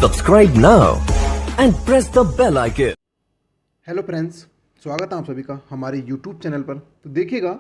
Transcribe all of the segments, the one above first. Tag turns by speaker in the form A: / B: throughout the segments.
A: Subscribe now and press the bell icon.
B: Hello friends, स्वागत है आप सभी का हमारे यूट्यूब चैनल पर। तो देखिएगा,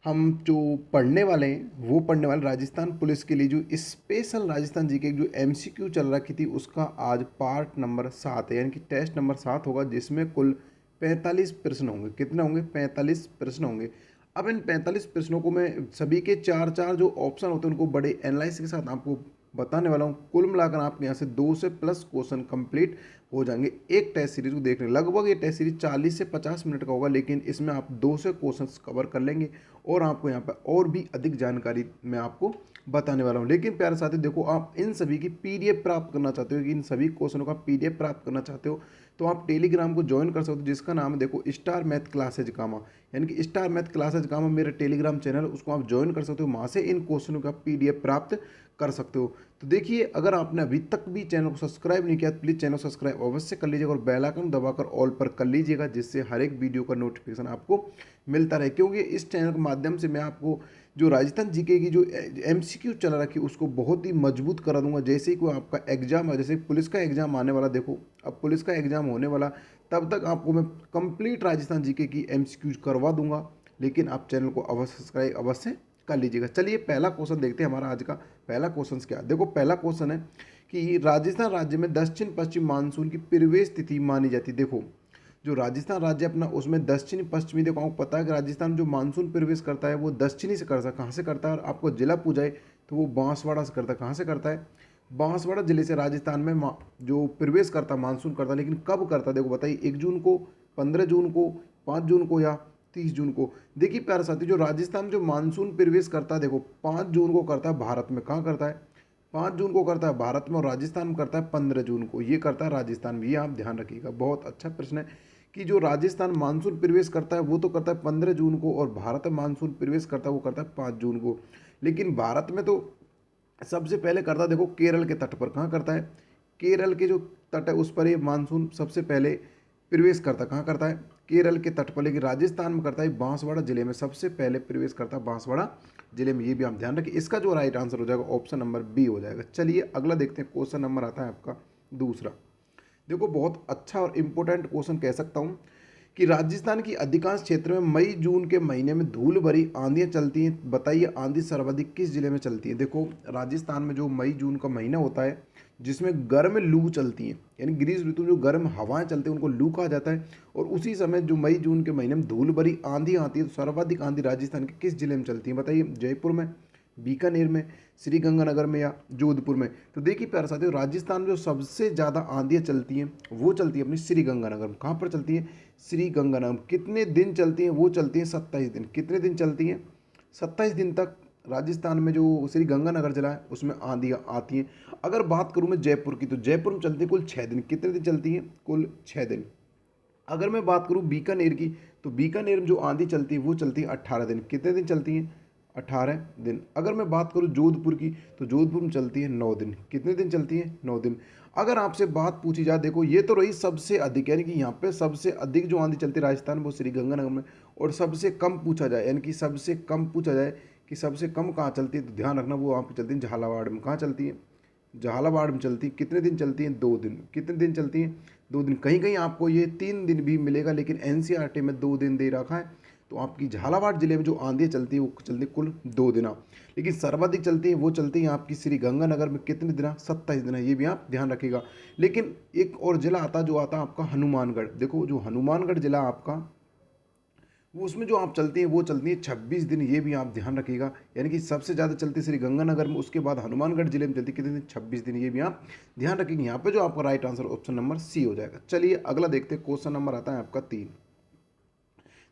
B: हम जो पढ़ने वाले हैं वो पढ़ने वाले राजस्थान पुलिस के लिए जो स्पेशल राजस्थान जीके जो एमसीक्यू चल रखी थी उसका आज पार्ट नंबर 7 है, यानी कि टेस्ट नंबर 7 होगा, जिसमें कुल 45 प्रश्न होंगे। कितने होंगे? 45 प्रश्न होंगे। अब इन 45 प्रश्नों को मैं सभी के चार चार जो ऑप्शन होते हैं उनको बड़े एनालिसिस के साथ आपको बताने वाला हूँ। कुल मिलाकर आपके यहाँ से 2 से प्लस क्वेश्चन कंप्लीट हो जाएंगे एक टेस्ट सीरीज को देखने। लगभग ये टेस्ट सीरीज 40 से 50 मिनट का होगा, लेकिन इसमें आप 2 से क्वेश्चंस कवर कर लेंगे और आपको यहाँ पर और भी अधिक जानकारी मैं आपको बताने वाला हूँ। लेकिन प्यारे साथी, देखो, आप इन सभी की पीडीएफ प्राप्त करना चाहते हो, कि इन सभी क्वेश्चनों का पीडीएफ प्राप्त करना चाहते हो, तो आप टेलीग्राम को ज्वाइन कर सकते हो, जिसका नाम है देखो स्टार मैथ क्लासेज कामा, यानी कि स्टार मैथ क्लासेज कामा मेरा टेलीग्राम चैनल, उसको आप ज्वाइन कर सकते हो। वहाँ से इन क्वेश्चनों का पीडीएफ प्राप्त कर सकते हो। तो देखिए, अगर आपने अभी तक भी चैनल को सब्सक्राइब नहीं किया तो प्लीज़ चैनल सब्सक्राइब अवश्य कर लीजिएगा और बेल आइकन दबाकर ऑल पर कर लीजिएगा, जिससे हर एक वीडियो का नोटिफिकेशन आपको मिलता रहे। क्योंकि इस चैनल के माध्यम से मैं आपको जो राजस्थान जीके की जो एमसीक्यू चल रखी है उसको बहुत ही मजबूत करा दूंगा। जैसे ही कोई आपका एग्जाम है, जैसे पुलिस का एग्जाम आने वाला, देखो अब पुलिस का एग्जाम होने वाला, तब तक आपको मैं कंप्लीट राजस्थान जीके की एमसीक्यू करवा दूंगा। लेकिन आप चैनल को अवश्य सब्सक्राइब अवश्य कर लीजिएगा। चलिए पहला क्वेश्चन देखते हैं। हमारा आज का पहला क्वेश्चन क्या है? देखो, पहला क्वेश्चन है कि राजस्थान राज्य में दक्षिण पश्चिम मानसून की प्रवेश तिथि मानी जाती है। देखो, जो राजस्थान राज्य अपना, उसमें दक्षिणी पश्चिमी, देखो आपको पता है कि राजस्थान जो मानसून प्रवेश करता है वो दक्षिणी से करता है। कहाँ से करता है? और आपको जिला पूछा है तो वो बांसवाड़ा से करता है। कहाँ से करता है? बांसवाड़ा जिले से राजस्थान में जो प्रवेश करता है, मानसून करता है। लेकिन कब करता है? देखो बताइए, 1 जून को, 15 जून को, 5 जून को या 30 जून को। देखिए प्यारे साथी, जो राजस्थान जो मानसून प्रवेश करता है, देखो 5 जून को करता है भारत में। कहाँ करता है? 5 जून को करता है भारत में, और राजस्थान में करता है 15 जून को। ये करता है राजस्थान में, ये आप ध्यान रखिएगा। बहुत अच्छा प्रश्न है कि जो राजस्थान मानसून प्रवेश करता है वो तो करता है 15 जून को, और भारत में मानसून प्रवेश करता है वो करता है 5 जून को। लेकिन भारत में तो सबसे पहले करता है, देखो केरल के तट पर। कहाँ करता है? केरल के जो तट है उस पर ये मानसून सबसे पहले प्रवेश करता है। कहाँ करता है? केरल के तट पर। लेकिन राजस्थान में करता है बांसवाड़ा जिले में, सबसे पहले प्रवेश करता है बांसवाड़ा जिले में। ये भी आप ध्यान रखिए। इसका जो राइट आंसर हो जाएगा ऑप्शन नंबर बी हो जाएगा। चलिए अगला देखते हैं। क्वेश्चन नंबर आता है आपका दूसरा। देखो, बहुत अच्छा और इम्पोर्टेंट क्वेश्चन कह सकता हूँ कि राजस्थान की अधिकांश क्षेत्र में मई जून के महीने में धूल भरी आंधियाँ चलती हैं। बताइए आंधी सर्वाधिक किस जिले में चलती है? देखो, राजस्थान में जो मई जून का महीना होता है जिसमें गर्म लू चलती है, यानी ग्रीष्म ऋतु में जो गर्म हवाएं चलती हैं उनको लू कहा जाता है। और उसी समय जो मई जून के महीने में धूल भरी आंधी आती है, तो सर्वाधिक आंधी राजस्थान के किस जिले में चलती है? बताइए, जयपुर में, बीकानेर में, श्रीगंगानगर में या जोधपुर में? तो देखिए प्यारे साथियों, राजस्थान में जो सबसे ज़्यादा आंधियाँ चलती हैं वो चलती है अपनी श्रीगंगानगर में। कहाँ पर चलती है? श्रीगंगानगर। कितने दिन चलती हैं? वो चलती हैं 27 दिन। कितने दिन चलती हैं? 27 दिन तक राजस्थान में जो श्रीगंगानगर जिला है उसमें आंधियाँ आती हैं। अगर बात करूँ मैं जयपुर की, तो जयपुर में चलती है कुल 6 दिन। कितने दिन चलती हैं? कुल 6 दिन। अगर मैं बात करूँ बीकानेर की, तो बीकानेर में जो आंधी चलती है वो चलती है 18 दिन। कितने दिन चलती हैं? 18 दिन। अगर मैं बात करूँ जोधपुर की, तो जोधपुर में चलती है 9 दिन। कितने दिन चलती है? 9 दिन। अगर आपसे बात पूछी जाए, देखो ये तो रही सबसे अधिक, यानी कि यहाँ पे सबसे अधिक जो आंधी चलती है राजस्थान वो श्रीगंगानगर में। और सबसे कम पूछा जाए, यानी कि सबसे कम पूछा जाए कि सबसे कम कहाँ चलती है, तो ध्यान रखना वो वहाँ पर चलती है झालावाड़ में। कहाँ चलती है? झालावाड़ में चलती है। कितने दिन चलती हैं? 2 दिन। कितने दिन चलती हैं? 2 दिन। कहीं कहीं आपको ये 3 दिन भी मिलेगा, लेकिन एनसीईआरटी में 2 दिन दे रखा है। तो आपकी झालावाड़ जिले में जो आंधी चलती है वो चलती है कुल 2 दिन। लेकिन सर्वाधिक चलती है वो चलती है आपकी श्रीगंगानगर में। कितने दिन? 27 दिन। ये भी आप ध्यान रखिएगा। लेकिन एक और जिला आता जो आता आपका हनुमानगढ़। देखो, जो हनुमानगढ़ जिला आपका, वो उसमें जो आप चलती हैं वो चलती है 26 दिन। ये भी आप ध्यान रखिएगा। यानी कि सबसे ज़्यादा चलती श्रीगंगानगर में, उसके बाद हनुमानगढ़ जिले में चलती कितने दिन? 26 दिन। ये भी आप ध्यान रखिएगा। यहाँ पे जो आपका right answer option number C हो जाएगा। चलिए अगला देखते हैं। क्वेश्चन नंबर आता है आपका 3।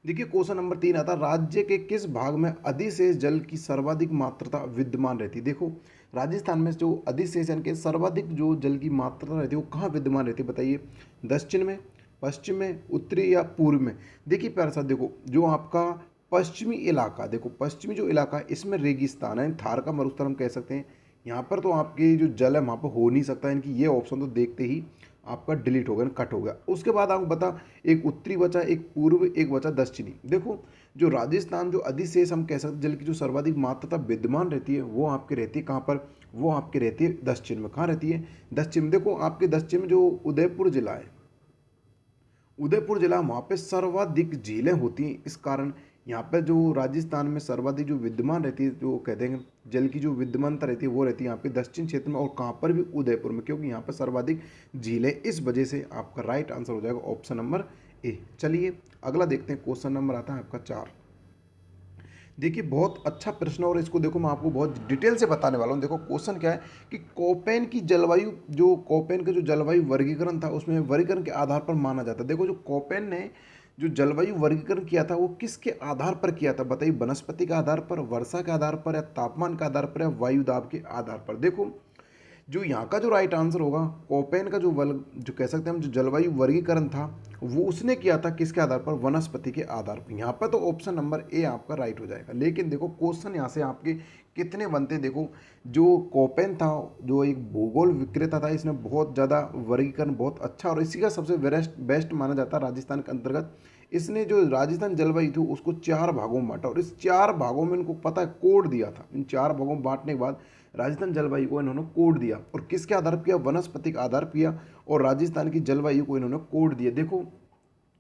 B: देखिए, क्वेश्चन नंबर 3 आता है, राज्य के किस भाग में अधिशेष जल की सर्वाधिक मात्रा विद्यमान रहती है? देखो, राजस्थान में जो अधिशेष यानी कि सर्वाधिक जो जल की मात्रा रहती है वो कहाँ विद्यमान रहती है? बताइए, दक्षिण में, पश्चिम में, उत्तरी या पूर्व में? देखिए प्यारे साथ, देखो जो आपका पश्चिमी इलाका, देखो पश्चिमी जो इलाका है इसमें रेगिस्तान है, थार का मरुस्थल हम कह सकते हैं। यहाँ पर तो आपके जो जल है वहाँ पर हो नहीं सकता, यानी कि ये ऑप्शन तो देखते ही आपका डिलीट हो गया, कट हो गया। उसके बाद आपको बता, एक उत्तरी बचा, एक पूर्व, एक बचा दक्षिणी। देखो, जो राजस्थान जो अधिशेष हम कह सकते जल की जो सर्वाधिक मात्रा विद्यमान रहती है वो आपके रहती है कहाँ पर? वो आपकी रहती है दक्षिण में। कहाँ रहती है? दक्षिण। देखो आपके दक्षिण में जो उदयपुर जिला है, उदयपुर जिला, वहाँ पे सर्वाधिक झीलें होती हैं। इस कारण यहाँ पे जो राजस्थान में सर्वाधिक जो विद्यमान रहती है, जो कहते हैं जल की जो विद्यमानता रहती है, वो रहती है यहाँ पे दक्षिण क्षेत्र में। और कहाँ पर भी? उदयपुर में, क्योंकि यहाँ पर सर्वाधिक झीलें। इस वजह से आपका राइट आंसर हो जाएगा ऑप्शन नंबर ए। चलिए अगला देखते हैं। क्वेश्चन नंबर आता है आपका 4। देखिए बहुत अच्छा प्रश्न, और इसको देखो मैं आपको बहुत डिटेल से बताने वाला हूँ। देखो क्वेश्चन क्या है कि कोपेन की जलवायु, जो कोपेन का जो जलवायु वर्गीकरण था, उसमें वर्गीकरण के आधार पर माना जाता है। देखो जो कोपेन ने जो जलवायु वर्गीकरण किया था, वो किसके आधार पर किया था? बताइए, वनस्पति के आधार पर, वर्षा के आधार पर, या तापमान के आधार पर, या वायु दाब के आधार पर? देखो जो यहाँ का जो राइट आंसर होगा, कोपेन का जो कह सकते हैं हम जो जलवायु वर्गीकरण था, वो उसने किया था किसके आधार पर? वनस्पति के आधार पर। यहाँ पर तो ऑप्शन नंबर ए आपका राइट हो जाएगा। लेकिन देखो क्वेश्चन यहाँ से आपके कितने बनते हैं। देखो जो कोपेन था, जो एक भूगोल विक्रेता था, इसने बहुत ज़्यादा वर्गीकरण बहुत अच्छा, और इसी का सबसे बेस्ट माना जाता है राजस्थान के अंतर्गत। इसने जो राजस्थान जलवायु थी उसको 4 भागों में बांटा, और इस 4 भागों में इनको पता है कोड दिया था। इन 4 भागों में बांटने के बाद राजस्थान जलवायु को इन्होंने कोड दिया, और किसके आधार पर किया? वनस्पति के आधार पर किया, और राजस्थान की जलवायु को इन्होंने कोड दिया। देखो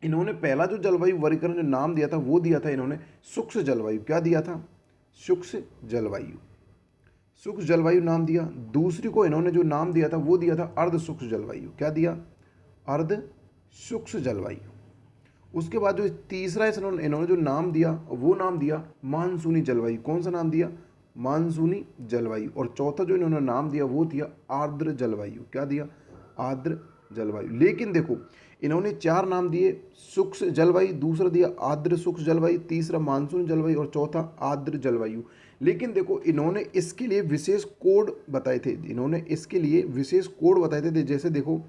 B: इन्होंने पहला जो जलवायु वर्गीकरण जो नाम दिया था, वो दिया था इन्होंने शुष्क जलवायु। क्या दिया था? शुष्क जलवायु। शुष्क जलवायु नाम दिया। दूसरी को इन्होंने जो नाम दिया था, वो दिया था अर्ध शुष्क जलवायु। क्या दिया? अर्ध शुष्क जलवायु। उसके बाद जो तीसरा इन्होंने जो नाम दिया, वो नाम दिया मानसूनी जलवायु। कौन सा नाम दिया? मानसूनी जलवायु। और चौथा जो इन्होंने नाम दिया, वो दिया आर्द्र जलवायु। क्या दिया? आर्द्र जलवायु। लेकिन देखो इन्होंने 4 नाम दिए, शुष्क जलवायु, दूसरा दिया आर्द्र शुष्क जलवायु, तीसरा मानसून जलवायु, और चौथा आर्द्र जलवायु। लेकिन देखो इन्होंने इसके लिए विशेष कोड बताए थे। इन्होंने इसके लिए विशेष कोड बताए थे। जैसे देखो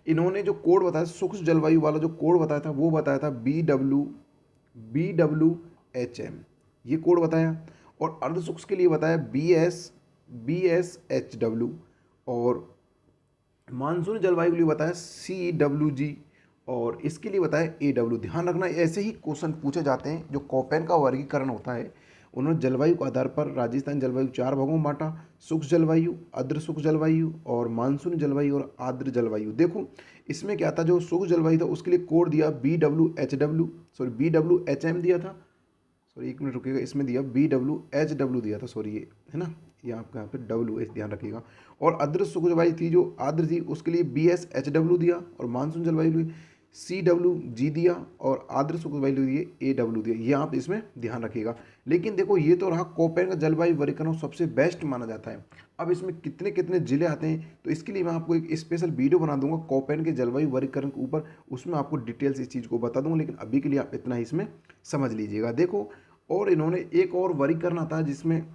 B: इन्होंने जो कोड बताया, शुष्क जलवायु वाला जो कोड बताया था, वो बताया था BWHM, ये कोड बताया। और अर्ध शुष्क के लिए बताया BSHW, और मानसून जलवायु के लिए बताया CWG, और इसके लिए बताया AW। ध्यान रखना ऐसे ही क्वेश्चन पूछे जाते हैं। जो कोपेन का वर्गीकरण होता है, उन्होंने जलवायु के आधार पर राजस्थान जलवायु 4 भागों में बांटा, शुष्क जलवायु, अर्ध शुष्क जलवायु, और मानसून जलवायु, और आर्द्र जलवायु। देखो इसमें क्या था, जो शुष्क जलवायु था उसके लिए कोड दिया BWHM दिया था। सॉरी एक मिनट रुकिएगा, इसमें दिया BWHW दिया था, सॉरी ये है ना, ये आपका यहाँ पे WH ध्यान रखिएगा। और अर्ध शुष्क जलवायु थी, जो आर्द्र थी, उसके लिए BSHW दिया, और मानसून जलवायु के लिए CWG दिया, और आर्द्र शुष्क जलवायु दिए AW दिया। ये आप इसमें ध्यान रखिएगा। लेकिन देखो ये तो रहा कोपेन का जलवायु वर्गीकरण सबसे बेस्ट माना जाता है। अब इसमें कितने कितने जिले आते हैं, तो इसके लिए मैं आपको एक स्पेशल वीडियो बना दूंगा कोपेन के जलवायु वर्गीकरण के ऊपर, उसमें आपको डिटेल्स इस चीज़ को बता दूंगा। लेकिन अभी के लिए आप इतना ही इसमें समझ लीजिएगा। देखो और इन्होंने एक और वर्गीकरण आता है, जिसमें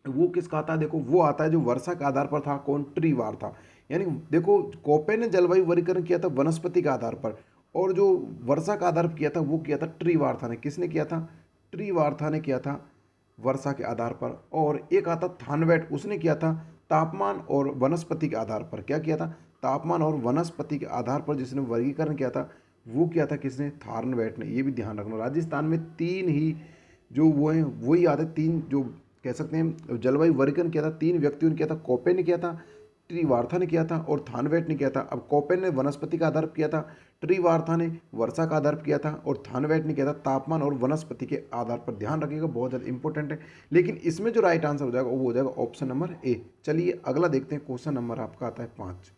B: वो किसका आता है? देखो वो आता है जो वर्षा के आधार पर था। कौन? ट्रीवार था। यानी देखो कोपेन ने जलवायु वर्गीकरण किया था वनस्पति के आधार पर, और जो वर्षा का आधार पर किया था वो किया था ट्रीवार्था ने। किसने किया था? ट्रीवार्था ने किया था वर्षा के आधार पर। और एक आता थानवेट, उसने किया था तापमान और वनस्पति के आधार पर। क्या किया था? तापमान और वनस्पति के आधार पर जिसने वर्गीकरण किया था, वो किया था किसने? थार्नवेट ने। ये भी ध्यान रखना। राजस्थान में 3 ही जो वो हैं वही आते, 3 जो कह सकते हैं जलवायु वर्गीकरण किया था, 3 व्यक्तियों ने किया था। कोपेन ने किया था, ट्रीवार्था ने किया था, और थानवेट ने किया था। अब कोपेन ने वनस्पति का आधार पर किया था, ट्रीवार्था ने वर्षा का आधार पर किया था, और थानवेट ने किया था तापमान और वनस्पति के आधार पर। ध्यान रखिएगा, बहुत ज़्यादा इंपॉर्टेंट है। लेकिन इसमें जो राइट आंसर हो जाएगा वो हो जाएगा ऑप्शन नंबर ए। चलिए अगला देखते हैं। क्वेश्चन नंबर आपका आता है 5।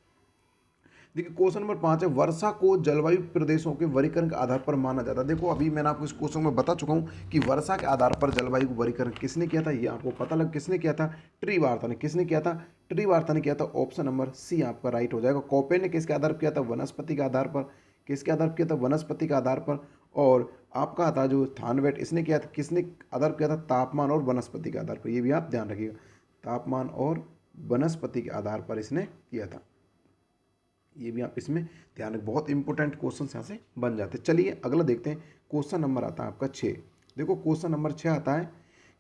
B: देखिए क्वेश्चन नंबर 5 है, वर्षा को जलवायु प्रदेशों के वर्गीकरण के आधार पर माना जाता है। देखो अभी मैंने आपको इस क्वेश्चन में बता चुका हूँ कि वर्षा के आधार पर जलवायु को वर्गीकरण किसने किया था, ये आपको पता लग। किसने किया था? ट्रीवार्था ने। किसने किया था? ट्रीवार्था ने किया था। ऑप्शन नंबर सी आपका राइट हो जाएगा। कोपेन ने किसके आधार पर किया था? वनस्पति के आधार पर। किसके आधार पर किया था? वनस्पति के आधार पर। और आपका था जो थानवेट, इसने किया था किसने आधार पर किया था? तापमान और वनस्पति के आधार पर। ये भी आप ध्यान रखिएगा, तापमान और वनस्पति के आधार पर इसने किया था। ये भी आप इसमें ध्यान रखें, बहुत इंपॉर्टेंट क्वेश्चन यहाँ से बन जाते हैं। चलिए अगला देखते हैं। क्वेश्चन नंबर आता है आपका 6। देखो क्वेश्चन नंबर 6 आता है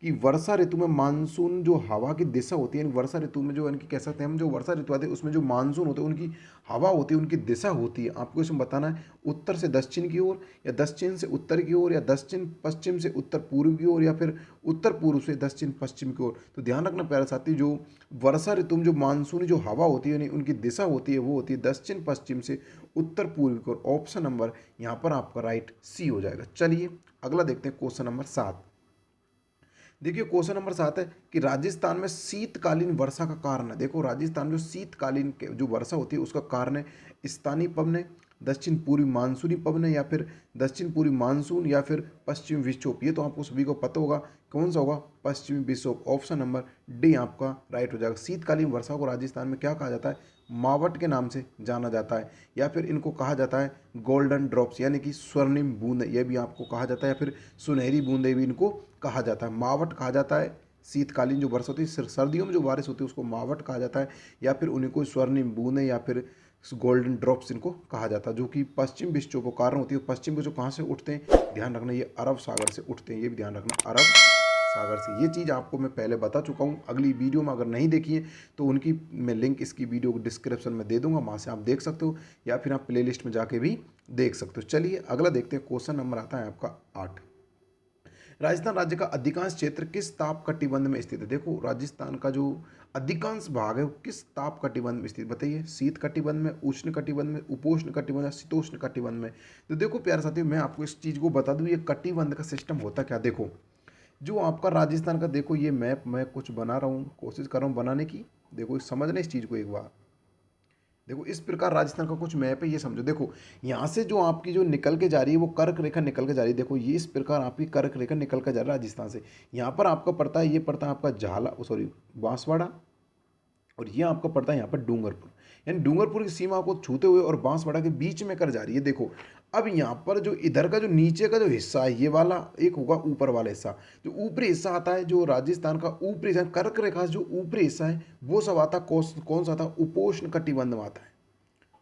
B: कि वर्षा ऋतु में मानसून जो हवा की दिशा होती है, यानी वर्षा ऋतु में जो यानी कि कह सकते हैं हम, जो वर्षा ऋतु आती है उसमें जो मानसून होते हैं उनकी हवा होती है, उनकी दिशा होती है, आपको इसमें बताना है उत्तर से दक्षिण की ओर, या दक्षिण से उत्तर की ओर, या दक्षिण पश्चिम से उत्तर पूर्व की ओर, या फिर उत्तर पूर्व से दक्षिण पश्चिम की ओर। तो ध्यान रखना प्यारे साथी, जो वर्षा ऋतु में जो मानसूनी जो हवा होती है यानी उनकी दिशा होती है वो होती है दक्षिण पश्चिम से उत्तर पूर्व की ओर। ऑप्शन नंबर यहाँ पर आपका राइट सी हो जाएगा। चलिए अगला देखते हैं क्वेश्चन नंबर 7। देखिए क्वेश्चन नंबर 7 है कि राजस्थान में शीतकालीन वर्षा का कारण है। देखो राजस्थान में जो शीतकालीन जो वर्षा होती है उसका कारण है स्थानीय पवन है, दक्षिण पूर्वी मानसूनी पवन है, या फिर दक्षिण पूर्वी मानसून, या फिर पश्चिमी विक्षोभ। ये तो आपको सभी को पता होगा कौन सा होगा, पश्चिमी विक्षोभ। ऑप्शन नंबर डी आपका राइट हो जाएगा। शीतकालीन वर्षा को राजस्थान में क्या कहा जाता है, मावट के नाम से जाना जाता है, या फिर इनको कहा जाता है गोल्डन ड्रॉप्स यानी कि स्वर्णिम बूंद, ये भी आपको कहा जाता है, या फिर सुनहरी बूंदें भी इनको कहा जाता है। मावट कहा जाता है शीतकालीन जो वर्षा होती है, सर्दियों में जो बारिश होती है उसको मावट कहा जाता है, या फिर उन्हीं को स्वर्णिम बूंदें या फिर गोल्डन ड्रॉप्स इनको कहा जाता है, जो कि पश्चिम विक्षोभ के कारण होती है। पश्चिम विक्षोभ कहाँ से उठते हैं, ध्यान रखना ये अरब सागर से उठते हैं, ये भी ध्यान रखना अरब सागर से। ये चीज़ आपको मैं पहले बता चुका हूँ, अगली वीडियो में अगर नहीं देखी है तो उनकी मैं लिंक इसकी वीडियो को डिस्क्रिप्शन में दे दूंगा, वहाँ से आप देख सकते हो, या फिर आप प्लेलिस्ट में जाके भी देख सकते हो। चलिए अगला देखते हैं, क्वेश्चन नंबर आता है आपका 8। राजस्थान राज्य का अधिकांश क्षेत्र किस ताप कटिबंध में स्थित है। देखो राजस्थान का जो अधिकांश भाग है वो किस ताप कटिबंध में स्थित, बताइए, शीत कटिबंध में, उष्ण कटिबंध में, उपोष्ण कटिबंध या शीतोष्ण कटिबंध में। तो देखो प्यारे साथियों, मैं आपको इस चीज़ को बता दूं ये कटिबंध का सिस्टम होता क्या। देखो जो आपका राजस्थान का, देखो ये मैप मैं कुछ बना रहा हूँ, कोशिश कर रहा हूँ बनाने की। देखो समझना इस चीज़ को एक बार, देखो इस प्रकार राजस्थान का कुछ मैप है, ये समझो। देखो यहाँ से जो आपकी जो निकल के जा रही है वो कर्क रेखा निकल के जा रही है। देखो ये इस प्रकार आपकी कर्क रेखा निकल के जा रहा है राजस्थान से। यहाँ पर आपका पड़ता है, ये पड़ता है आपका झाला, सॉरी बांसवाड़ा, और ये आपका पड़ता है यहाँ पर डूंगरपुर, यानी डूंगरपुर की सीमा को छूते हुए और बांसवाड़ा के बीच में कर जा रही है। देखो अब यहाँ पर जो इधर का जो नीचे का जो हिस्सा है ये वाला एक होगा ऊपर वाला हिस्सा, जो ऊपरी हिस्सा आता है जो राजस्थान का ऊपरी हिस्सा, कर्क रेखा से जो ऊपरी हिस्सा है वो सब आता कौन सा आता है, उपोष्ण कटिबंध में आता है।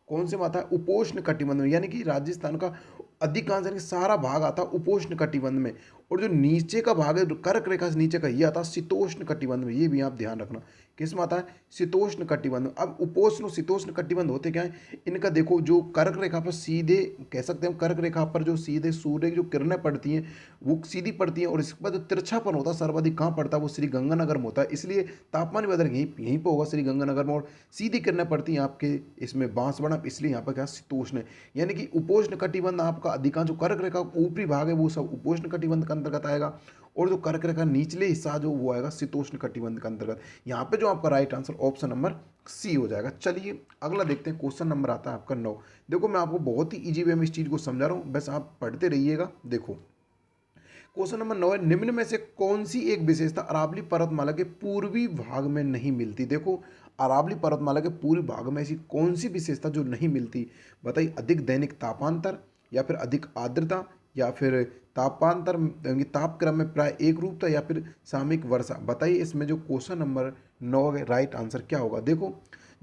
B: कौन से में आता है, उपोष्ण कटिबंध में, यानी कि राजस्थान का अधिकांश यानी कि सारा भाग आता है उपोष्ण कटिबंध में, और जो नीचे का भाग है कर्क रेखा से नीचे का ये आता है शीतोष्ण कटिबंध में। ये भी आप ध्यान रखना किस में आता है, शीतोष्ण कटिबंध। अब उपोष्ण और शीतोष्ण कटिबंध होते क्या है, इनका देखो जो कर्क रेखा पर सीधे कह सकते हैं, कर्क रेखा पर जो सीधे सूर्य की जो किरणें पड़ती हैं वो सीधी पड़ती हैं, और इसके बाद जो तिरछापन होता है सर्वाधिक कहाँ पड़ता है, वो श्री गंगानगर में होता है। इसलिए तापमान भी अधिक यहीं पर होगा श्री गंगानगर में, और सीधी किरणें पड़ती हैं आपके इसमें बांसवाड़ा, इसलिए यहाँ पर क्या शीतोष्ण है। यानी कि उपोष्ण कटिबंध आपका अधिकांश जो कर्क रेखा ऊपरी भाग है वो सब उपोष्ण कटिबंध के अंतर्गत आएगा, और जो कर्क रेखा निचले हिस्सा जो वो आएगा शीतोष्ण कटिबंध के अंतर्गत। यहाँ पे जो आपका right answer option number C हो जाएगा। चलिए अगला देखते हैं, क्वेश्चन नंबर आता है आपका 9। देखो मैं आपको बहुत ही इजी वे में इस चीज़ को समझा रहा हूँ, बस आप पढ़ते रहिएगा। देखो क्वेश्चन नंबर 9 है, निम्न में से कौन सी एक विशेषता अरावली पर्वतमाला के पूर्वी भाग में नहीं मिलती। देखो अरावली पर्वतमाला के पूर्वी भाग में ऐसी कौन सी विशेषता जो नहीं मिलती, बताइए। अधिक दैनिक तापांतर, या फिर अधिक आर्द्रता, या फिर तापांतर तापक्रम में प्राय एक रूपता, या फिर सामयिक वर्षा। बताइए इसमें जो क्वेश्चन नंबर 9 है राइट आंसर क्या होगा। देखो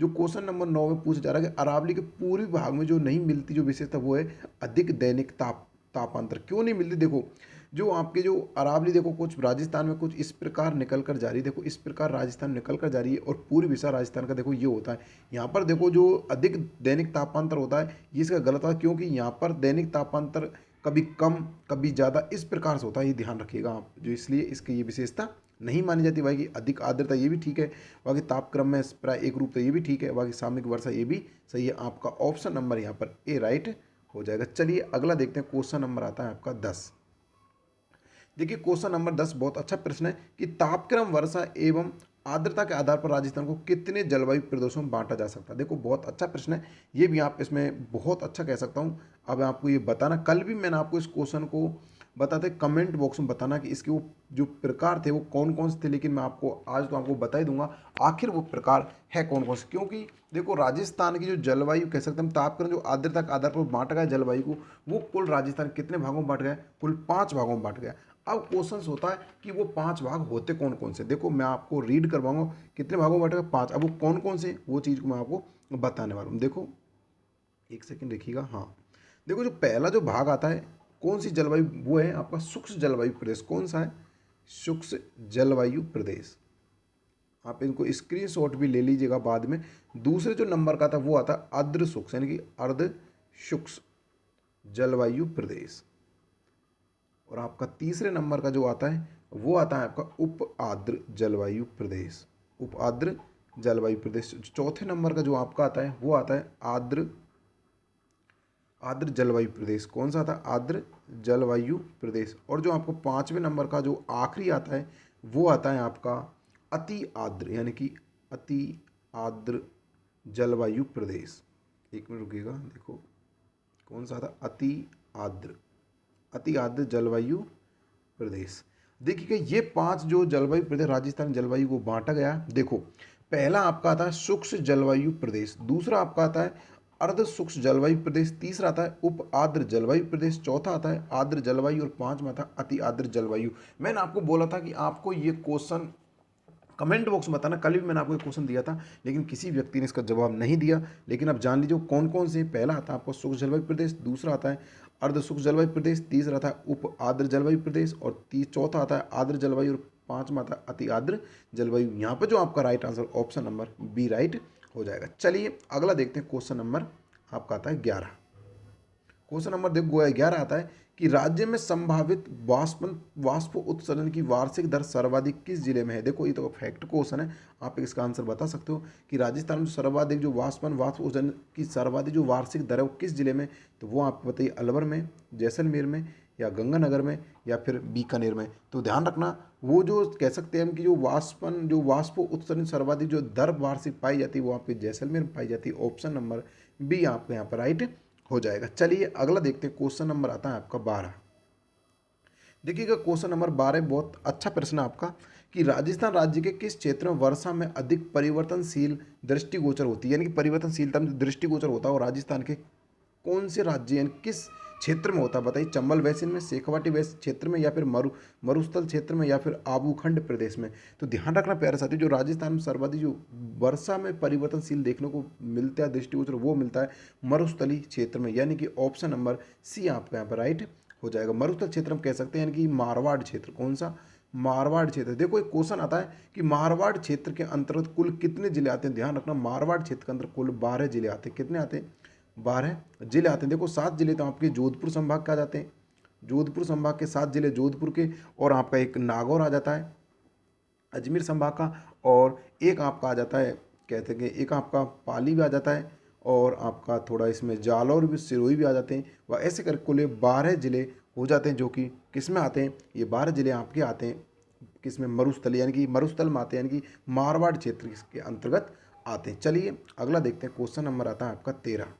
B: जो क्वेश्चन नंबर 9 में पूछा जा रहा है कि अरावली के पूर्वी भाग में जो नहीं मिलती जो विशेषता वो है अधिक दैनिक तापांतर। क्यों नहीं मिलती, देखो जो आपके जो अरावली, देखो कुछ राजस्थान में कुछ इस प्रकार निकल कर जा रही है, देखो इस प्रकार राजस्थान निकल कर जा रही है, और पूर्वी हिस्सा राजस्थान का देखो ये होता है। यहाँ पर देखो जो अधिक दैनिक तापांतर होता है ये इसका गलत है, क्योंकि यहाँ पर दैनिक तापांतर कभी कम कभी ज़्यादा इस प्रकार से होता है, ये ध्यान रखिएगा आप, जो इसलिए इसकी ये विशेषता नहीं मानी जाती। बाकी अधिक आर्द्रता ये भी ठीक है, बाकी तापक्रम में प्राय एक रूपता ये भी ठीक है, बाकी सामयिक वर्षा ये भी सही है। आपका ऑप्शन नंबर यहाँ पर ए राइट हो जाएगा। चलिए अगला देखते हैं, क्वेश्चन नंबर आता है आपका 10। देखिए क्वेश्चन नंबर 10 बहुत अच्छा प्रश्न है कि तापक्रम, वर्षा एवं आर्द्रता के आधार पर राजस्थान को कितने जलवायु प्रदेशों में बांटा जा सकता है। देखो बहुत अच्छा प्रश्न है, ये भी आप इसमें बहुत अच्छा कह सकता हूँ। अब आपको ये बताना, कल भी मैंने आपको इस क्वेश्चन को बताते कमेंट बॉक्स में बताना कि इसके वो जो प्रकार थे वो कौन कौन से थे, लेकिन मैं आपको आज तो आपको बता ही दूंगा आखिर वो प्रकार है कौन कौन से। क्योंकि देखो राजस्थान की जो जलवायु कह सकते हैं तापक्रम जो आर्द्रता के आधार पर बांटा गया जलवायु को, वो कुल राजस्थान कितने भागों में बांट गया, कुल 5 भागों में बांट गया। अब क्वेश्चन होता है कि वो 5 भाग होते कौन कौन से। देखो मैं आपको रीड करवाऊंगा कितने भागों में बांटेगा, 5। अब वो कौन कौन से वो चीज़ को मैं आपको बताने वाला हूँ। देखो एक सेकंड देखिएगा। हाँ देखो जो पहला जो भाग आता है कौन सी जलवायु, वो है आपका शुष्क जलवायु प्रदेश। कौन सा है, शुष्क जलवायु प्रदेश। आप इनको स्क्रीनशॉट भी ले लीजिएगा बाद में। दूसरे जो नंबर का था वो आता है अर्ध शुष्क यानी कि अर्ध शुष्क जलवायु प्रदेश। और आपका तीसरे नंबर का जो आता है वो आता है आपका उप आर्द्र जलवायु प्रदेश। उप आर्द्र जलवायु प्रदेश। चौथे नंबर का जो आपका आता है वो आता है आर्द्र जलवायु प्रदेश। कौन सा आता है? आर्द्र जलवायु प्रदेश। और जो आपको पांचवें नंबर का जो आखिरी आता है वो आता है आपका अति आर्द्र यानी कि अति आर्द्र जलवायु प्रदेश। एक मिनट रुकिएगा, देखो कौन सा था? अति आर्द्र जलवायु प्रदेश। देखिएगा ये पांच जो जलवायु प्रदेश राजस्थान जलवायु को बांटा गया। देखो पहला आपका आता है शुष्क जलवायु प्रदेश, दूसरा आपका आता है अर्ध शुष्क जलवायु प्रदेश, तीसरा आता है उप आर्द्र जलवायु प्रदेश, चौथा आता है आर्द्र जलवायु और पांचवा आता है अति आर्द्र जलवायु। मैंने आपको बोला था कि आपको ये क्वेश्चन कमेंट बॉक्स में बताना। कल भी मैंने आपको एक क्वेश्चन दिया था लेकिन किसी व्यक्ति ने इसका जवाब नहीं दिया। लेकिन अब जान लीजिए कौन कौन से। पहला आता है आपको शुष्क जलवायु प्रदेश, दूसरा आता है अर्ध शुष्क जलवायु प्रदेश, तीसरा आता है उप आर्द्र जलवायु प्रदेश और चौथा आता है आर्द्र जलवायु और पांचवा आता है अति आर्द्र जलवायु। यहाँ पर जो आपका right answer option number B right हो जाएगा। चलिए अगला देखते हैं। क्वेश्चन नंबर आपका आता है 11। क्वेश्चन नंबर देखो 11 आता है कि राज्य में संभावित वाष्प उत्सर्जन की वार्षिक दर सर्वाधिक किस जिले में है। देखो ये तो फैक्ट क्वेश्चन है, आप इसका आंसर बता सकते हो कि राजस्थान में सर्वाधिक जो वाष्प उत्सर्जन की सर्वाधिक जो वार्षिक दर है वो किस जिले में। तो वो आप बताइए, अलवर में, जैसलमेर में या गंगानगर में या फिर बीकानेर में। तो ध्यान रखना वो जो कह सकते हैं हम कि जो वाष्प उत्सर्जन सर्वाधिक जो दर वार्षिक पाई जाती है वो आपके जैसलमेर में पाई जाती है। ऑप्शन नंबर बी आपके यहाँ पर राइट हो जाएगा। चलिए अगला देखते हैं। क्वेश्चन नंबर आता है आपका 12। देखिएगा क्वेश्चन नंबर 12 बहुत अच्छा प्रश्न है आपका कि राजस्थान राज्य के किस क्षेत्र में वर्षा में अधिक परिवर्तनशील दृष्टिगोचर होती है। यानी कि परिवर्तनशीलता में दृष्टिगोचर होता है और राजस्थान के कौन से राज्य यानी किस क्षेत्र में होता है बताइए। चंबल वैसिन में, शेखावाटी वैस क्षेत्र में या फिर मरुस्थल क्षेत्र में या फिर आबूखंड प्रदेश में। तो ध्यान रखना प्यारे साथी, जो राजस्थान में सर्वाधिक जो वर्षा में परिवर्तनशील देखने को मिलता है दृष्टिगोचर वो मिलता है मरुस्थली क्षेत्र में। यानी कि ऑप्शन नंबर सी आपका यहाँ पर राइट हो जाएगा। मरुस्थल क्षेत्र हम कह सकते हैं यानी कि मारवाड़ क्षेत्र। कौन सा? मारवाड़ क्षेत्र। देखो एक क्वेश्चन आता है कि मारवाड़ क्षेत्र के अंतर्गत कुल कितने जिले आते हैं। ध्यान रखना मारवाड़ क्षेत्र के अंदर कुल 12 जिले आते हैं। कितने आते हैं? 12 जिले आते हैं। देखो 7 जिले तो आपके जोधपुर संभाग के आ जाते हैं। जोधपुर संभाग के 7 जिले जोधपुर के, और आपका एक नागौर आ जाता है अजमेर संभाग का, और एक आपका आ जाता है कहते हैं कि एक आपका पाली भी आ जाता है, और आपका थोड़ा इसमें जालौर भी, सिरोही भी आ जाते हैं। वह ऐसे कर कुल 12 जिले हो जाते हैं जो कि किस में आते हैं। ये 12 जिले आपके आते हैं किस में? मरुस्थल यानी कि मरुस्थल में आते हैं, यानी कि मारवाड़ क्षेत्र के अंतर्गत आते हैं। चलिए अगला देखते हैं। क्वेश्चन नंबर आता है आपका 13।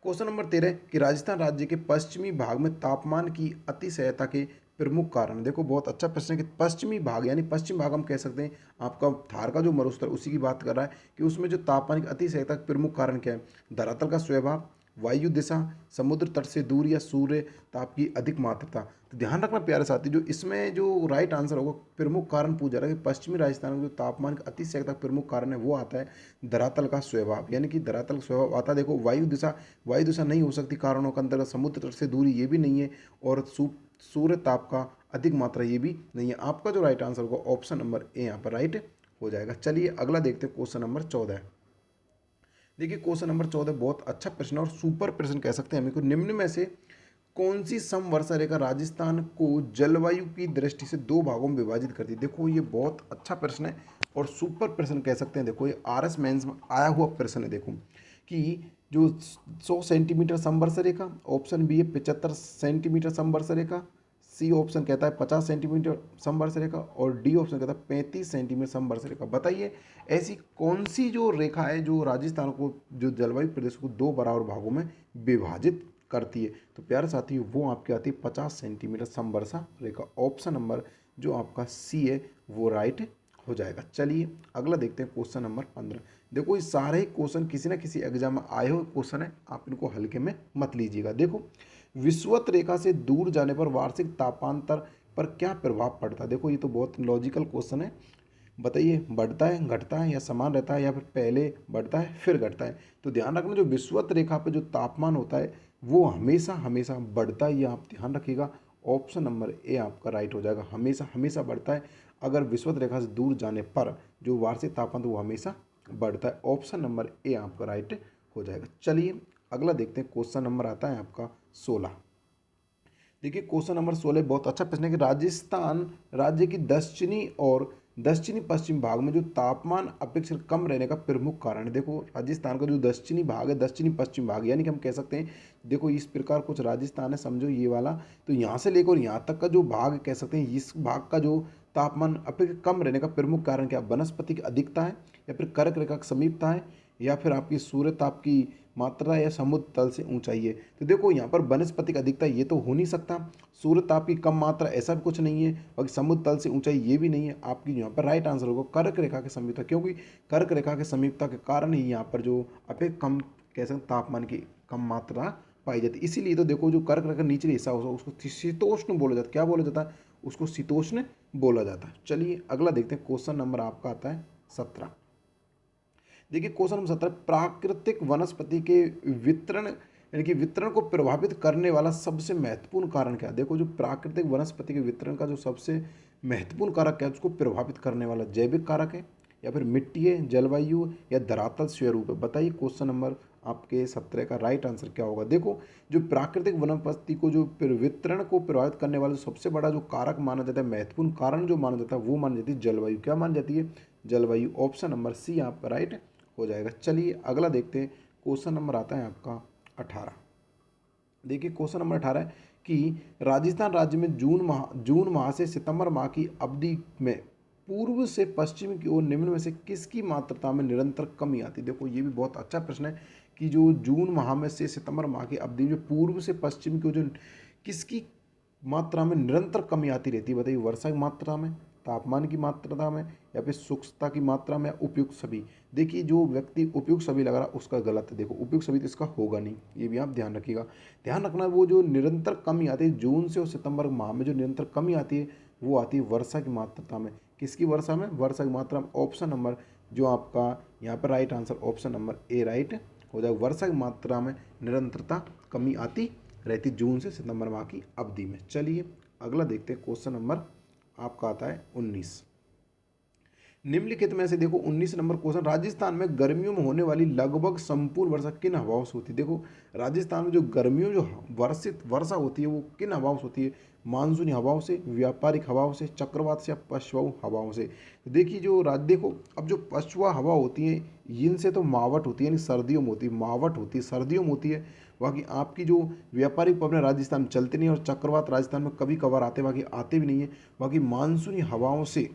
B: क्वेश्चन नंबर 13 कि राजस्थान राज्य के पश्चिमी भाग में तापमान की अतिशयता के प्रमुख कारण। देखो बहुत अच्छा प्रश्न है कि पश्चिमी भाग यानी पश्चिम भाग हम कह सकते हैं आपका थार का जो मरुस्थल उसी की बात कर रहा है कि उसमें जो तापमान की अतिशयता का प्रमुख कारण क्या है। धरातल का स्वभाव, वायु दिशा, समुद्र तट से दूर या सूर्य ताप की अधिक मात्रा। तो ध्यान रखना प्यारे साथी, जो इसमें जो राइट आंसर होगा प्रमुख कारण पूछा रहा है कि पश्चिमी राजस्थान में जो तापमान का अतिशयता प्रमुख कारण है वो आता है धरातल का स्वभाव। यानी कि धरातल स्वभाव आता है। देखो वायु दिशा नहीं हो सकती कारणों के अंतर्गत, समुद्र तट से दूरी ये भी नहीं है, और सूर्य ताप का अधिक मात्रा ये भी नहीं है। आपका जो राइट आंसर होगा ऑप्शन नंबर ए यहाँ पर राइट हो जाएगा। चलिए अगला देखते हैं। Question number 14। देखिए क्वेश्चन नंबर 14 बहुत अच्छा प्रश्न और सुपर प्रश्न कह सकते हैं। हमको निम्न में से कौन सी समवर्षा रेखा राजस्थान को जलवायु की दृष्टि से 2 भागों में विभाजित करती है। देखो ये बहुत अच्छा प्रश्न है और सुपर प्रश्न कह सकते हैं। देखो ये RS मेंस में आया हुआ प्रश्न है। देखो कि जो 100 सेंटीमीटर समवर्षा रेखा, ऑप्शन बी है 75 सेंटीमीटर समवर्षा रेखा, सी ऑप्शन कहता है 50 सेंटीमीटर समवर्षा रेखा, और डी ऑप्शन कहता है 35 सेंटीमीटर समवर्षा रेखा। बताइए ऐसी कौन सी जो रेखा है जो राजस्थान को जो जलवायु प्रदेश को 2 बराबर भागों में विभाजित करती है। तो प्यारे साथी वो आपकी आती है 50 सेंटीमीटर समवर्षा रेखा। ऑप्शन नंबर जो आपका सी है वो राइट हो जाएगा। चलिए अगला देखते हैं। Question number 15। देखो ये सारे क्वेश्चन किसी ना किसी एग्जाम में आए हुए क्वेश्चन है, आप इनको हल्के में मत लीजिएगा। देखो विषुवत रेखा से दूर जाने पर वार्षिक तापांतर पर क्या प्रभाव पड़ता है। देखो ये तो बहुत लॉजिकल क्वेश्चन है। बताइए बढ़ता है, घटता है या समान रहता है, या फिर पहले बढ़ता है फिर घटता है। तो ध्यान रखना जो विषुवत रेखा पर जो तापमान होता है वो हमेशा हमेशा बढ़ता है, ये आप ध्यान रखिएगा। ऑप्शन नंबर ए आपका राइट हो जाएगा। हमेशा हमेशा बढ़ता है, अगर विषुवत रेखा से दूर जाने पर जो वार्षिक तापमान वो हमेशा बढ़ता है। ऑप्शन नंबर ए आपका राइट हो जाएगा। चलिए अगला देखते हैं, क्वेश्चन नंबर आता है आपका 16। देखिए क्वेश्चन नंबर 16 बहुत अच्छा प्रश्न है कि राजस्थान राज्य की दक्षिणी और दक्षिणी पश्चिम भाग में जो तापमान अपेक्षाकृत कम रहने का प्रमुख कारण है। देखो राजस्थान का जो दक्षिणी भाग है, दक्षिणी पश्चिम भाग, यानी कि हम कह सकते हैं, देखो इस प्रकार कुछ राजस्थान है, समझो ये वाला, तो यहाँ से लेकर यहाँ तक का जो भाग कह सकते हैं, इस भाग का जो तापमान अपेक्षाकृत कम रहने का प्रमुख कारण क्या, वनस्पति की अधिकता है, या फिर कर्क रेखा की समीपता है, या फिर आपकी सूर्य ताप की मात्रा, या समुद्र तल से ऊंचाई है। तो देखो यहाँ पर वनस्पति का अधिकता ये तो हो नहीं सकता, सूर्य ताप की कम मात्रा ऐसा भी कुछ नहीं है, और समुद्र तल से ऊंचाई ये भी नहीं है। आपकी यहाँ पर राइट आंसर होगा कर्क रेखा की समीपता, क्योंकि कर्क रेखा की समीपता के कारण ही यहाँ पर जो अपेक्षित कम कह सकते तापमान की कम मात्रा पाई जाती है। इसीलिए तो देखो जो कर्क रेखा निचले हिस्सा होगा उसको शीतोष्ण बोला जाता है। क्या बोला जाता है, उसको शीतोष्ण बोला जाता है। चलिए अगला देखते हैं, क्वेश्चन नंबर आपका आता है 17। देखिए क्वेश्चन नंबर 17, प्राकृतिक वनस्पति के वितरण यानी कि वितरण को प्रभावित करने वाला सबसे महत्वपूर्ण कारण क्या है। देखो जो प्राकृतिक वनस्पति के वितरण का जो सबसे महत्वपूर्ण कारक क्या है, उसको प्रभावित करने वाला जैविक कारक है, या फिर मिट्टी है, जलवायु, या धरातल स्वरूप है। बताइए क्वेश्चन नंबर आपके 17 का राइट आंसर क्या होगा। देखो जो प्राकृतिक वनस्पति को जो वितरण को प्रभावित करने वाला सबसे बड़ा जो कारक माना जाता है, महत्वपूर्ण कारण जो माना जाता है, वो मानी जाती है जलवायु। क्या मानी जाती है, जलवायु। ऑप्शन नंबर सी आपका राइट हो जाएगा। चलिए अगला देखते हैं, क्वेश्चन नंबर आता है आपका 18। देखिए क्वेश्चन नंबर 18 है कि राजस्थान राज्य में जून माह से सितंबर माह की अवधि में पूर्व से पश्चिम की ओर निम्न में से किसकी मात्रता में निरंतर कमी आती है। देखो ये भी बहुत अच्छा प्रश्न है कि जो जून माह में से सितंबर माह की अवधि में पूर्व से पश्चिम की ओर जो किसकी मात्रा में निरंतर कमी आती रहती है। बताइए वर्षा की मात्रा में, तापमान की मात्रा में, या फिर शुष्कता की मात्रा में, उपयुक्त सभी। देखिए जो व्यक्ति उपयुक्त सभी लग रहा है उसका गलत है। देखो उपयुक्त सभी तो इसका होगा नहीं, ये भी आप ध्यान रखिएगा। ध्यान रखना वो जो निरंतर कमी आती है जून से और सितंबर माह में जो निरंतर कमी आती है वो आती है वर्षा की मात्रा में। किसकी वर्षा में, वर्षा की मात्रा में। ऑप्शन नंबर जो आपका यहाँ पर right answer option number A right हो जाएगा। वर्षा की मात्रा में निरंतरता कमी आती रहती जून से सितंबर माह की अवधि में। चलिए अगला देखते हैं, क्वेश्चन नंबर आपका आता है 19। निम्नलिखित में से देखो 19 नंबर क्वेश्चन, राजस्थान में गर्मियों में होने वाली लगभग संपूर्ण वर्षा किन हवाओं से होती है। देखो राजस्थान में जो गर्मियों जो वर्षा होती है वो किन हवाओं से होती है, मानसूनी हवाओं से, व्यापारिक हवाओं से, चक्रवात से, या पछुआ हवाओं से। तो देखिए जो देखो अब जो पछुआ हवा होती है इनसे तो मावट होती है, यानी सर्दियों में होती है, मावट होती है सर्दियों में होती है। बाकी आपकी जो व्यापारिक पवन राजस्थान में चलते नहीं, और चक्रवात राजस्थान में कभी कभार आते, बाकी आते भी नहीं है। बाकी मानसूनी हवाओं से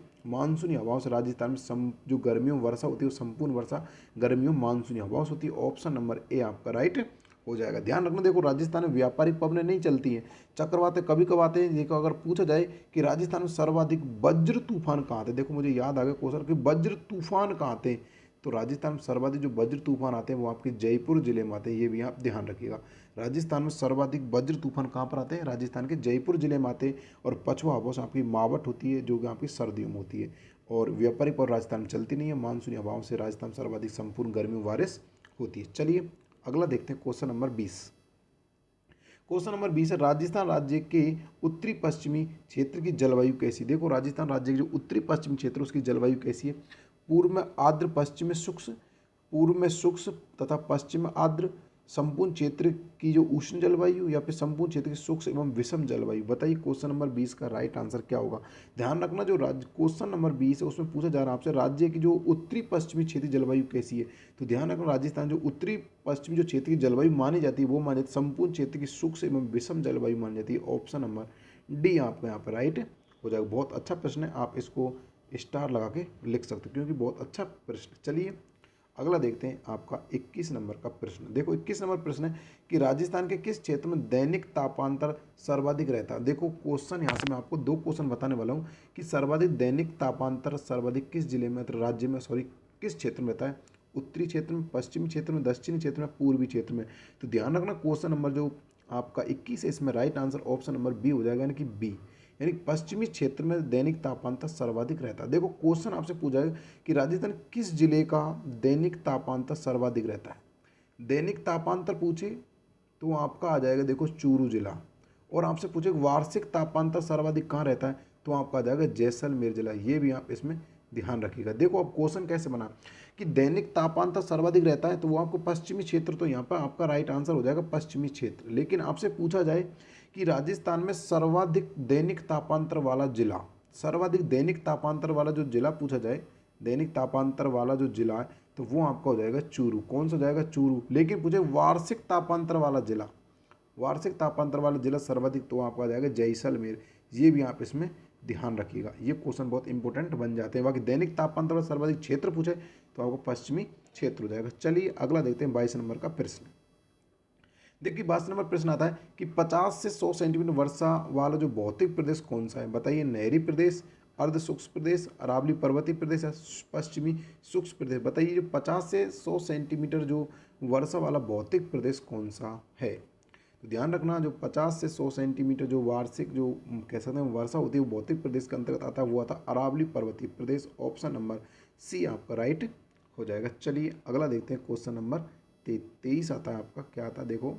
B: राजस्थान में जो गर्मियों में वर्षा होती है वो संपूर्ण वर्षा गर्मियों मानसूनी हवाओं से होती है। ऑप्शन नंबर ए आपका राइट हो जाएगा। ध्यान रखना देखो राजस्थान में व्यापारिक पवनें नहीं चलती हैं, चक्रवातें कभी कभी आते हैं। देखो अगर पूछा जाए कि राजस्थान में सर्वाधिक वज्र तूफान कहाँ आते हैं, देखो मुझे याद आ गया क्वेश्चन कि वज्र तूफान कहाँ आते हैं, तो राजस्थान में सर्वाधिक जो वज्र तूफान आते हैं वो आपके जयपुर जिले में आते हैं। ये भी आप ध्यान रखिएगा। राजस्थान में सर्वाधिक वज्र तूफान कहाँ पर आते हैं, राजस्थान के जयपुर जिले में आते हैं। और पछुआ हवाओं से आपकी मावट होती है जो कि आपकी सर्दियों में होती है। और व्यापारिक और राजस्थान में चलती नहीं है। मानसूनी हवाओं से राजस्थान सर्वाधिक संपूर्ण गर्मी बारिश होती है। चलिए अगला देखते हैं, क्वेश्चन नंबर 20। क्वेश्चन नंबर 20 है, राजस्थान राज्य के उत्तरी पश्चिमी क्षेत्र की जलवायु कैसी। देखो राजस्थान राज्य के जो उत्तरी पश्चिमी क्षेत्र उसकी जलवायु कैसी है। पूर्व में आर्द्र, पश्चिम में शुष्क, पूर्व में शुष्क तथा पश्चिम में आर्द्र, संपूर्ण क्षेत्र की जो उष्ण जलवायु, या फिर संपूर्ण क्षेत्र की शुष्क एवं विषम जलवायु। बताइए क्वेश्चन नंबर 20 का राइट आंसर क्या होगा। ध्यान रखना जो क्वेश्चन नंबर 20 है उसमें पूछा जा रहा है आपसे राज्य की जो उत्तरी पश्चिमी क्षेत्र जलवायु कैसी है। तो ध्यान रखना राजस्थान जो उत्तरी पश्चिमी जो क्षेत्र की जलवायु मानी जाती है वो मानी जाती है संपूर्ण क्षेत्र की शुष्क एवं विषम जलवायु मानी जाती है। ऑप्शन नंबर डी आपका यहाँ पर राइट हो जाएगा। बहुत अच्छा प्रश्न है, आप इसको स्टार लगा के लिख सकते हो क्योंकि बहुत अच्छा प्रश्न। चलिए अगला देखते हैं आपका 21 नंबर का प्रश्न। देखो 21 नंबर प्रश्न है कि राजस्थान के किस क्षेत्र में दैनिक तापांतर सर्वाधिक रहता है। देखो क्वेश्चन यहाँ से मैं आपको दो क्वेश्चन बताने वाला हूँ कि सर्वाधिक दैनिक तापांतर सर्वाधिक किस जिले में, राज्य में, किस क्षेत्र में रहता है। उत्तरी क्षेत्र में, पश्चिमी क्षेत्र में, दक्षिणी क्षेत्र में, पूर्वी क्षेत्र में। तो ध्यान रखना क्वेश्चन नंबर जो आपका 21 है इसमें right answer option number B हो जाएगा, यानी कि बी, यानी पश्चिमी क्षेत्र में दैनिक तापांतर सर्वाधिक रहता है। देखो क्वेश्चन आपसे पूछा है कि राजस्थान किस जिले का दैनिक तापांतर सर्वाधिक रहता है। दैनिक तापांतर पूछे तो आपका आ जाएगा देखो चूरू जिला। और आपसे पूछे वार्षिक तापांतर सर्वाधिक कहाँ रहता है, तो आपका आ जाएगा जैसलमेर जिला। ये भी आप इसमें ध्यान रखिएगा। देखो अब क्वेश्चन कैसे बना कि दैनिक तापांतर सर्वाधिक रहता है, तो वो आपको पश्चिमी क्षेत्र, तो यहाँ पर आपका राइट आंसर हो जाएगा पश्चिमी क्षेत्र। लेकिन आपसे पूछा जाए कि राजस्थान में सर्वाधिक दैनिक तापांतर वाला जिला, सर्वाधिक दैनिक तापांतर वाला जो जिला पूछा जाए, दैनिक तापांतर वाला जो जिला है, तो वो आपका हो जाएगा चूरू। कौन सा हो जाएगा, चूरू। लेकिन पूछे वार्षिक तापांतर वाला जिला, वार्षिक तापांतर वाला जिला सर्वाधिक, तो आपका आ जाएगा जैसलमेर। ये भी आप इसमें ध्यान रखिएगा, ये क्वेश्चन बहुत इंपॉर्टेंट बन जाते हैं। बाकी दैनिक तापांतर वाला सर्वाधिक क्षेत्र पूछे तो आपको पश्चिमी क्षेत्र हो जाएगा। चलिए अगला देखते हैं 22 नंबर का प्रश्न। देखिए 22 नंबर प्रश्न आता है कि 50 से 100 सेंटीमीटर वर्षा वाला जो भौतिक प्रदेश कौन सा है, बताइए। नहरी प्रदेश, अर्ध शुष्क प्रदेश, अरावली पर्वतीय प्रदेश या पश्चिमी शुष्क प्रदेश। बताइए जो 50 से 100 सेंटीमीटर जो वर्षा वाला भौतिक प्रदेश कौन सा है। तो ध्यान रखना, जो 50 से 100 सेंटीमीटर जो वार्षिक जो कह सकते हैं वर्षा होती है वो भौतिक प्रदेश के अंतर्गत आता है, वो आता है अरावली पर्वतीय प्रदेश। ऑप्शन नंबर सी आपका राइट हो जाएगा। चलिए अगला देखते हैं क्वेश्चन नंबर 23 आता है आपका, क्या आता है देखो।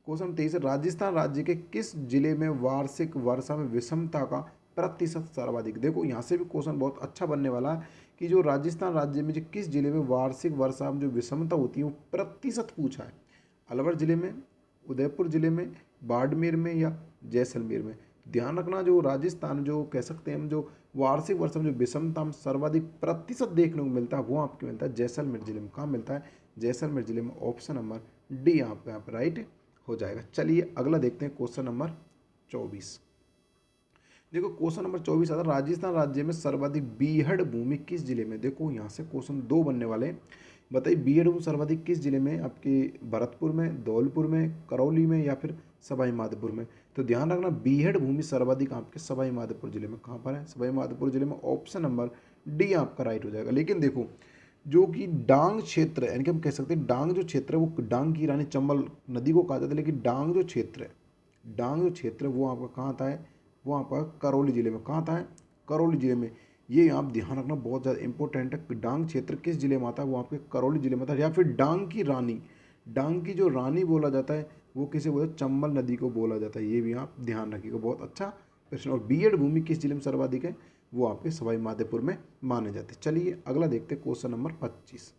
B: क्वेश्चन 23 राजस्थान राज्य के किस जिले में वार्षिक वर्षा में विषमता का प्रतिशत सर्वाधिक। देखो यहाँ से भी क्वेश्चन बहुत अच्छा बनने वाला है कि जो राजस्थान राज्य में जो किस जिले में वार्षिक वर्षा में जो विषमता होती है वो प्रतिशत पूछा है। अलवर जिले में, उदयपुर जिले में, बाड़मेर में या जैसलमेर में। ध्यान रखना जो राजस्थान जो कह सकते हैं हम जो वार्षिक वर्षा में जो विषमता में सर्वाधिक प्रतिशत देखने को मिलता है वो आपको मिलता है जैसलमेर जिले में। कहाँ मिलता है, जैसलमेर जिले में। ऑप्शन नंबर डी आपका यहाँ पर राइट हो जाएगा। चलिए अगला देखते हैं क्वेश्चन नंबर 24। देखो क्वेश्चन नंबर 24 आता है राजस्थान राज्य में सर्वाधिक बीहड़ भूमि किस जिले में। देखो यहाँ से क्वेश्चन दो बनने वाले हैं। बताइए बीहड़ भूमि सर्वाधिक किस जिले में, आपके भरतपुर में, धौलपुर में, करौली में या फिर सवाई माधोपुर में। तो ध्यान रखना बीहड़ भूमि सर्वाधिक आपके सवाई माधोपुर जिले में। कहाँ पर है, सवाई माधोपुर जिले में। ऑप्शन नंबर डी आपका राइट हो जाएगा। लेकिन देखो जो कि डांग क्षेत्र है, यानी कि हम कह सकते हैं डांग जो क्षेत्र है वो डांग की रानी चंबल नदी को कहा जाता है, लेकिन डांग जो क्षेत्र है, डांग जो क्षेत्र है वो आपका कहाँ आता है, वो आपका करौली जिले में। कहाँ आता है, करौली जिले में। ये आप ध्यान रखना बहुत ज़्यादा इंपॉर्टेंट है। डांग क्षेत्र किस जिले में आता है, वो आपके करौली जिले में आता है। या फिर डांग की रानी, डांग की जो रानी बोला जाता है वो किसे बोलते हैं, चंबल नदी को बोला जाता है। ये भी आप ध्यान रखिएगा, बहुत अच्छा प्रश्न। और बीएड भूमि किस जिले में सर्वाधिक है, वो आपके सवाई माधोपुर में माने जाते हैं। चलिए अगला देखते हैं क्वेश्चन नंबर 25।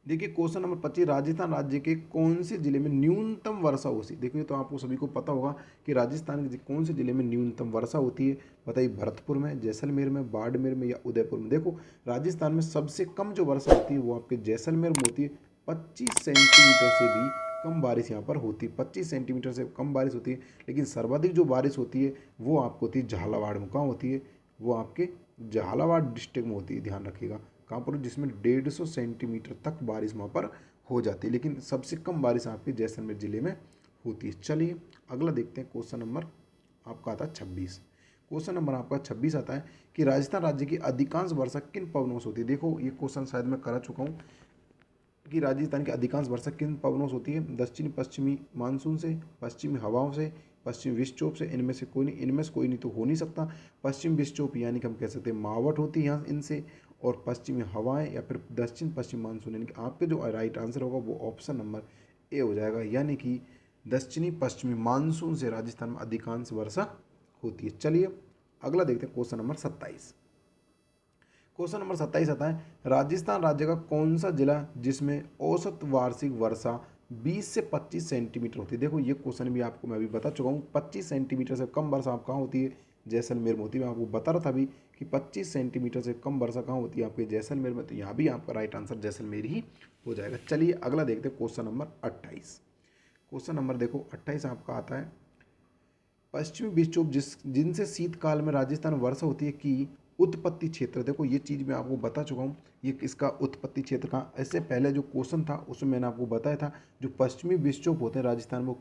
B: देखिए क्वेश्चन नंबर 25 राजस्थान राज्य के कौन से जिले में न्यूनतम वर्षा होती है। देखिए तो आपको सभी को पता होगा कि राजस्थान के कौन से जिले में न्यूनतम वर्षा होती है। बताइए भरतपुर में, जैसलमेर में, बाड़मेर में या उदयपुर में। देखो राजस्थान में सबसे कम जो वर्षा होती है वो आपके जैसलमेर में होती है। 25 सेंटीमीटर से भी कम बारिश यहाँ पर होती है, 25 सेंटीमीटर से कम बारिश होती है। लेकिन सर्वाधिक जो बारिश होती है वो आपको होती है झालावाड़ में। कहाँ होती है, वो आपके झालावाड़ डिस्ट्रिक्ट में होती है। ध्यान रखिएगा कहाँ पर, जिसमें 150 सेंटीमीटर तक बारिश वहाँ पर हो जाती है। लेकिन सबसे कम बारिश आपके जैसलमेर जिले में होती है। चलिए अगला देखते हैं क्वेश्चन नंबर आपका आता है 26। क्वेश्चन नंबर आपका 26 आता है कि राजस्थान राज्य की अधिकांश वर्षा किन पवनों से होती है। देखो ये क्वेश्चन शायद मैं करा चुका हूँ कि राजस्थान की अधिकांश वर्षा किन पवनों से होती है। दक्षिणी पश्चिमी मानसून से, पश्चिमी हवाओं से, पश्चिमी विक्षोभ से। इनमें से कोई नहीं, इनमें से कोई नहीं तो हो नहीं सकता। पश्चिम विक्षोभ यानी कि हम कह सकते हैं मावट होती है यहाँ इनसे, और पश्चिमी हवाएं या फिर दक्षिण पश्चिम मानसून। यानी कि आपके जो राइट आंसर होगा वो ऑप्शन नंबर ए हो जाएगा, यानी कि दक्षिणी पश्चिमी मानसून से राजस्थान में अधिकांश वर्षा होती है। चलिए अगला देखते हैं क्वेश्चन नंबर 27। क्वेश्चन नंबर 27 आता है राजस्थान राज्य का कौन सा जिला जिसमें औसत वार्षिक वर्षा 20 से 25 सेंटीमीटर होती है। देखो ये क्वेश्चन भी आपको मैं अभी बता चुका हूँ। 25 सेंटीमीटर से कम वर्षा आप कहाँ होती है, जैसलमेर में होती है। मैं आपको बता रहा था अभी कि 25 सेंटीमीटर से कम वर्षा कहाँ होती है, आपके जैसलमेर में। तो यहाँ भी आपका राइट आंसर जैसलमेर ही हो जाएगा। चलिए अगला देखते हैं क्वेश्चन नंबर 28। क्वेश्चन नंबर देखो 28 आपका आता है पश्चिमी विक्षोभ जिनसे शीतकाल में राजस्थान में वर्षा होती है कि उत्पत्ति क्षेत्र। देखो ये चीज़ मैं आपको बता चुका हूँ, ये इसका उत्पत्ति क्षेत्र कहाँ। इससे पहले जो क्वेश्चन था उसमें मैंने आपको बताया था जो पश्चिमी विक्षोभ होते हैं राजस्थान में वो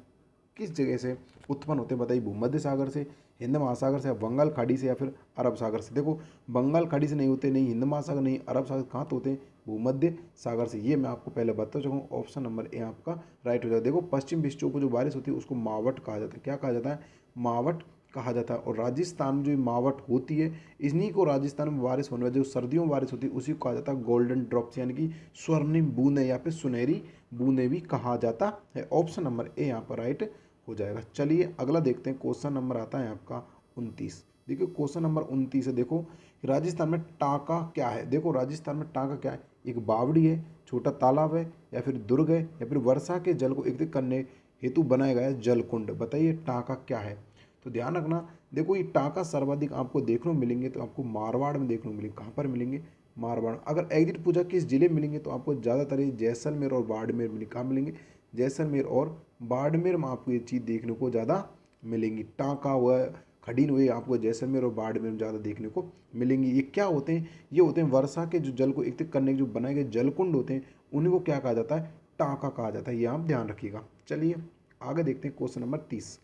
B: किस जगह से उत्पन्न होते हैं। बताइए भूमध्य सागर से, हिंद महासागर से, या बंगाल खाड़ी से, या फिर अरब सागर से। देखो बंगाल खाड़ी से नहीं होते, नहीं हिंद महासागर, नहीं अरब सागर, कहाँ तो होते हैं, भूमध्य सागर से। ये मैं आपको पहले बता चुका हूँ। ऑप्शन नंबर ए आपका राइट हो जाएगा। देखो पश्चिम विक्षोभ को जो बारिश होती है उसको मावट कहा जाता है। क्या कहा जाता है, मावट कहा जाता है। और राजस्थान में जो मावट होती है इन्हीं को राजस्थान में बारिश होने वाली जो सर्दियों में बारिश होती है उसी को कहा जाता है गोल्डन ड्रॉप्स, यानी कि स्वर्णिम बूंदें या फिर सुनहरी बूंदें भी कहा जाता है। ऑप्शन नंबर ए यहाँ पर राइट हो जाएगा। चलिए अगला देखते हैं, क्वेश्चन नंबर आता है आपका 29। देखिए क्वेश्चन नंबर 29 है, देखो राजस्थान में टाँका क्या है। देखो राजस्थान में टाँका क्या है, एक बावड़ी है, छोटा तालाब है, या फिर दुर्ग है, या फिर वर्षा के जल को एकत्रित करने हेतु बनाया गया है जलकुंड। बताइए टाँका क्या है। तो ध्यान रखना, देखो ये टाँका सर्वाधिक आपको देखने को मिलेंगे तो आपको मारवाड़ में देखने को मिलेंगे। कहाँ पर मिलेंगे, मारवाड़। अगर एग्जिट पूछा किस जिले में मिलेंगे तो आपको ज़्यादातर ये जैसलमेर और बाड़मेर मिलेंगे। कहाँ मिलेंगे, जैसलमेर और बाड़मेर में आपको ये चीज़ देखने को ज़्यादा मिलेंगी। टाँका हुआ, खडीन हुए, आपको जैसलमेर और बाड़मेर में ज़्यादा देखने को मिलेंगी। ये क्या होते हैं, ये होते हैं वर्षा के जो जल को एकत्रित करने के जो बनाए गए जलकुंड होते हैं, उन्हीं को क्या कहा जाता है, टाँका कहा जाता है। ये आप ध्यान रखिएगा। चलिए आगे देखते हैं क्वेश्चन नंबर 30।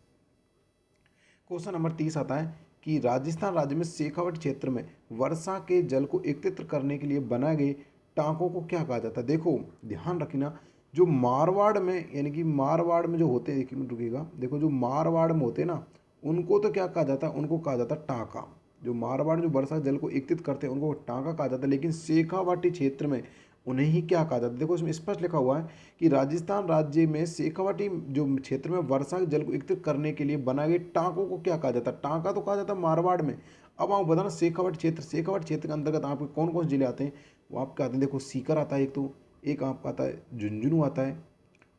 B: क्वेश्चन नंबर 30 आता है कि राजस्थान राज्य में शेखावाटी क्षेत्र में वर्षा के जल को एकत्रित करने के लिए बनाए गए टाँकों को क्या कहा जाता है। देखो ध्यान रखना, जो मारवाड़ में, यानी कि मारवाड़ में जो होते हैं, एक मिनट रुकिएगा, देखो जो मारवाड़ में होते हैं ना, उनको तो क्या कहा जाता है, उनको कहा जाता है टाँका। जो मारवाड़ जो वर्षा जल को एकत्रित करते हैं उनको टाँका कहा जाता है, लेकिन शेखावाटी क्षेत्र में उन्हें ही क्या कहा जाता है। देखो इसमें स्पष्ट लिखा हुआ है कि राजस्थान राज्य में शेखावाटी जो क्षेत्र में वर्षा के जल को एकत्रित करने के लिए बनाए गए टाँकों को क्या कहा जाता है। टाँका तो कहा जाता है मारवाड़ में। अब आप बताना शेखावाटी क्षेत्र, शेखावाटी क्षेत्र के अंतर्गत आपके कौन कौन से जिले आते हैं, वो आपके आते हैं, देखो सीकर आता है एक, तो एक आपका आता है झुंझुनू आता है,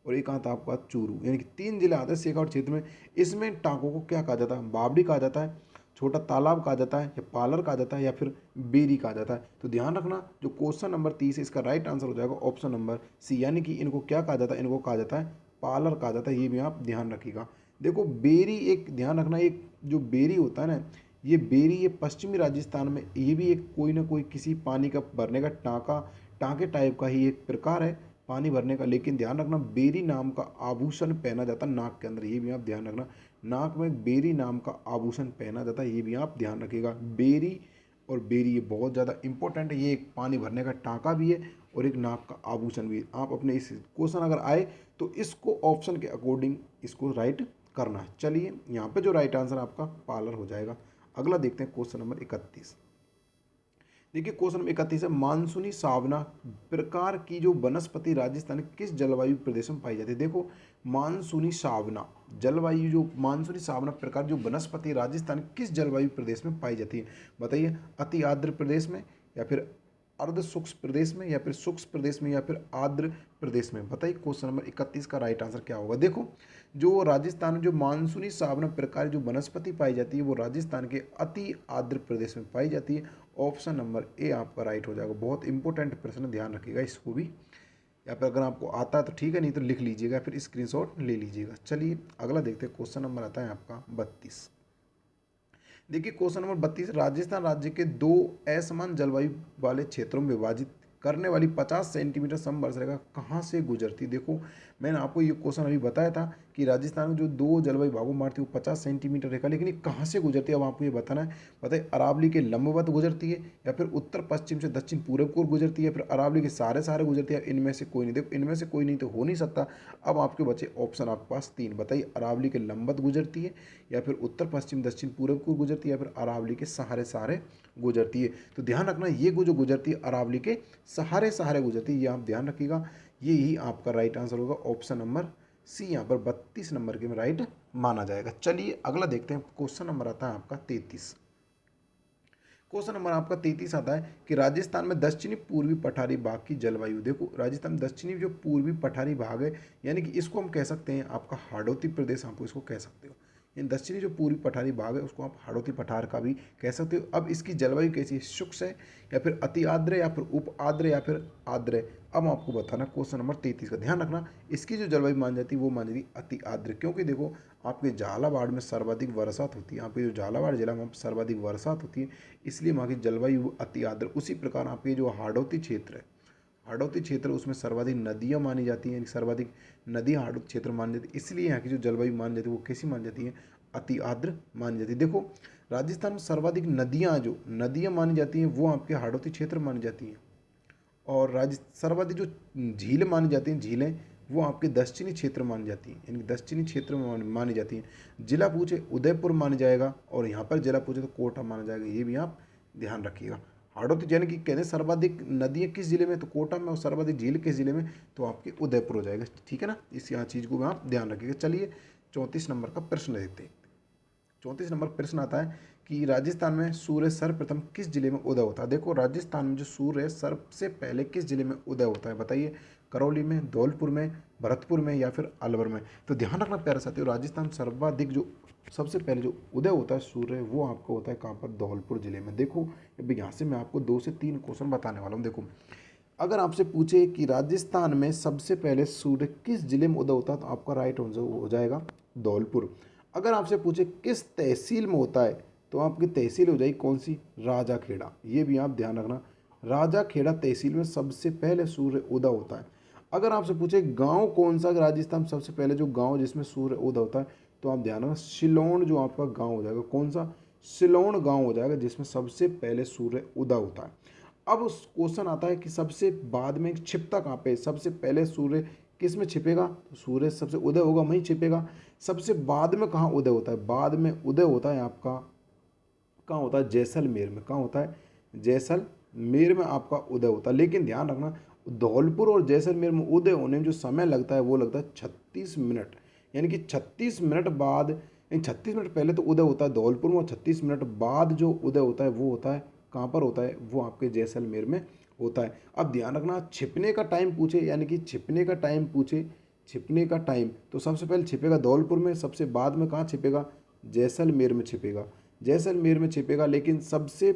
B: और एक आता है आपका चूरू, यानी कि 3 जिले आते हैं शेखावाटी क्षेत्र में। इसमें टाँकों को क्या कहा जाता है, बावड़ी कहा जाता है, छोटा तालाब कहा जाता है, या पालर कहा जाता है, या फिर बेरी कहा जाता है। तो ध्यान रखना, जो क्वेश्चन नंबर 30 है इसका राइट आंसर हो जाएगा ऑप्शन नंबर सी, यानी कि इनको क्या कहा जाता है, इनको कहा जाता है पालर कहा जाता है। ये भी आप ध्यान रखिएगा। देखो बेरी, एक ध्यान रखना, एक जो बेरी होता है ना, ये बेरी, ये पश्चिमी राजस्थान में ये भी एक कोई ना कोई किसी पानी का भरने का टाँके टाइप का ही एक प्रकार है पानी भरने का। लेकिन ध्यान रखना, बेरी नाम का आभूषण पहना जाता है नाक के अंदर। ये भी आप ध्यान रखना, नाक में बेरी नाम का आभूषण पहना जाता है। ये भी आप ध्यान रखिएगा। बेरी और बेरी ये बहुत ज़्यादा इंपॉर्टेंट है। ये एक पानी भरने का टाँका भी है और एक नाक का आभूषण भी है। आप अपने इस क्वेश्चन अगर आए तो इसको ऑप्शन के अकॉर्डिंग इसको राइट करना है। चलिए यहाँ पे जो राइट आंसर आपका पार्लर हो जाएगा। अगला देखते हैं क्वेश्चन नंबर 31। देखिए क्वेश्चन नंबर 31 है, मानसूनी सावना प्रकार की जो वनस्पति राजस्थान के किस जलवायु प्रदेश में पाई जाती है। देखो मानसूनी सावना जलवायु, जो मानसूनी सावना प्रकार जो वनस्पति राजस्थान किस जलवायु प्रदेश में पाई जाती है। बताइए, अति आर्द्र प्रदेश में, या फिर अर्ध शुष्क प्रदेश में, या फिर शुष्क प्रदेश में, या फिर आर्द्र प्रदेश में। बताइए क्वेश्चन नंबर 31 का राइट आंसर क्या होगा। देखो जो राजस्थान में जो मानसूनी सावना प्रकार जो वनस्पति पाई जाती है वो राजस्थान के अति आर्द्र प्रदेश में पाई जाती है। ऑप्शन नंबर ए आपका राइट हो जाएगा। बहुत इंपॉर्टेंट प्रश्न है, ध्यान रखिएगा इसको भी, या फिर अगर आपको आता है तो ठीक है, नहीं तो लिख लीजिएगा, फिर स्क्रीनशॉट ले लीजिएगा। चलिए अगला देखते हैं, क्वेश्चन नंबर आता है आपका 32। देखिए क्वेश्चन नंबर 32, राजस्थान राज्य के 2 असमान जलवायु वाले क्षेत्रों में विभाजित करने वाली 50 सेंटीमीटर समवर्ष रेखा कहाँ से गुजरती। देखो मैंने आपको ये क्वेश्चन अभी बताया था कि राजस्थान में जो 2 जलवायु भागों में बांटती है वो 50 सेंटीमीटर रेखा, लेकिन ये कहाँ से गुजरती है अब आपको ये बताना है। बताइए, अरावली के लंबवत गुजरती है, या फिर उत्तर पश्चिम से दक्षिण पूर्व को गुजरती है, फिर अरावली के सारे गुजरती है, इनमें से कोई नहीं। देखो इनमें से कोई नहीं तो हो नहीं सकता। अब आपके बचे ऑप्शन आपके पास 3। बताइए, अरावली के लंबवत गुजरती है, या फिर उत्तर पश्चिम दक्षिण पूर्व को गुजरती है, या फिर अरावली के सहारे गुजरती है। तो ध्यान रखना, ये जो गुजरती है अरावली के सहारे गुजरती है, ये आप ध्यान रखिएगा। ये ही आपका राइट आंसर होगा, ऑप्शन नंबर सी यहाँ पर 32 नंबर के में राइट माना जाएगा। चलिए अगला देखते हैं, क्वेश्चन नंबर आता है आपका 33। क्वेश्चन नंबर आपका 33 आता है कि राजस्थान में दक्षिणी पूर्वी पठारी भाग की जलवायु। देखो राजस्थान में दक्षिणी जो पूर्वी पठारी भाग है, यानी कि इसको हम कह सकते हैं आपका हाड़ौती प्रदेश, आपको इसको कह सकते हो। यानी दक्षिणी जो पूर्वी पठारी भाग है उसको आप हाड़ौती पठार का भी कह सकते हो। अब इसकी जलवायु कैसी है, शुष्क है, या फिर अति आर्द्र, या फिर उप आर्द्र, या फिर आर्द्र। अब आपको बताना क्वेश्चन नंबर 33 का। ध्यान रखना, इसकी जो जलवायु मान जाती है वो मान जाती है अति आर्द्र, क्योंकि देखो आपके झालावाड़ में सर्वाधिक बरसात होती है। आपके जो झालावाड़ जिला में सर्वाधिक बरसात होती है, इसलिए वहाँ की जलवायु अति आर्द्र। उसी प्रकार आपके जो हाड़ौती क्षेत्र है, हाड़ौती क्षेत्र उसमें सर्वाधिक नदियाँ मानी जाती हैं, सर्वाधिक नदियाँ हाड़ौती क्षेत्र मानी जाती है, इसलिए यहाँ की जो जलवायु मानी जाती है वो कैसी मानी जाती है, अति आर्द्र मानी जाती है। देखो राजस्थान में सर्वाधिक नदियाँ मानी जाती हैं वो आपके हाड़ौती क्षेत्र मानी जाती हैं, और सर्वाधिक जो झील मानी जाती हैं, झीलें वो आपके दक्षिणी क्षेत्र मानी जाती हैं, यानी दक्षिणी क्षेत्र में मानी जाती हैं। जिला पूछे उदयपुर माना जाएगा, और यहाँ पर जिला पूछे तो कोटा माना जाएगा। ये भी आप ध्यान रखिएगा। हाड़ौती यानी कि कहते हैं सर्वाधिक नदियाँ किस जिले में, तो कोटा में, और सर्वाधिक झील किस जिले में, तो आपके उदयपुर हो जाएगा। ठीक है ना, इस यहाँ चीज़ को आप ध्यान रखिएगा। चलिए 34 नंबर का प्रश्न देखते हैं। 34 नंबर प्रश्न आता है कि राजस्थान में सूर्य सर्वप्रथम किस जिले में उदय होता है। देखो राजस्थान में जो सूर्य सबसे पहले किस जिले में उदय होता है बताइए। करौली में, धौलपुर में, भरतपुर में या फिर अलवर में। तो ध्यान रखना प्यारे साथियों, राजस्थान सर्वाधिक जो सबसे पहले जो उदय होता है सूर्य वो आपको होता है कहाँ पर, धौलपुर जिले में। देखो अभी यहाँ से मैं आपको 2 से 3 क्वेश्चन बताने वाला हूँ। देखो अगर आपसे पूछे कि राजस्थान में सबसे पहले सूर्य किस जिले में उदय होता है तो आपका राइट हो जाएगा धौलपुर। अगर आपसे पूछे किस तहसील में होता है तो आपकी तहसील हो जाएगी कौन सी, राजाखेड़ा। ये भी आप ध्यान रखना, राजाखेड़ा तहसील में सबसे पहले सूर्य उदय होता है। अगर आपसे पूछे गांव कौन सा राजस्थान सबसे पहले जो गांव जिसमें सूर्य उदय होता है तो आप ध्यान रखना सिलोन जो आपका गांव हो जाएगा, कौन सा, सिलोन गांव हो जाएगा जिसमें सबसे पहले सूर्य उदय होता है। अब उस क्वेश्चन आता है कि सबसे बाद में छिपता कहाँ पे, सबसे पहले सूर्य किस में छिपेगा, तो सूर्य सबसे उदय होगा वहीं छिपेगा। सबसे बाद में कहाँ उदय होता है, बाद में उदय होता है आपका कहाँ होता है, जैसलमेर में। कहाँ होता है, जैसलमेर में आपका उदय होता है। लेकिन ध्यान रखना धौलपुर और जैसलमेर में उदय होने में जो समय लगता है वो लगता है 36 मिनट, यानी कि 36 मिनट बाद, 36 मिनट पहले तो उदय होता है धौलपुर में और 36 मिनट बाद जो उदय होता है वो होता है कहाँ पर होता है, वो आपके जैसलमेर में होता है। अब ध्यान रखना छिपने का टाइम पूछे, यानी कि छिपने का टाइम पूछे, छिपने का टाइम तो सबसे पहले छिपेगा धौलपुर में, सबसे बाद में कहाँ छिपेगा, जैसलमेर में छिपेगा, जैसलमेर में छिपेगा। लेकिन सबसे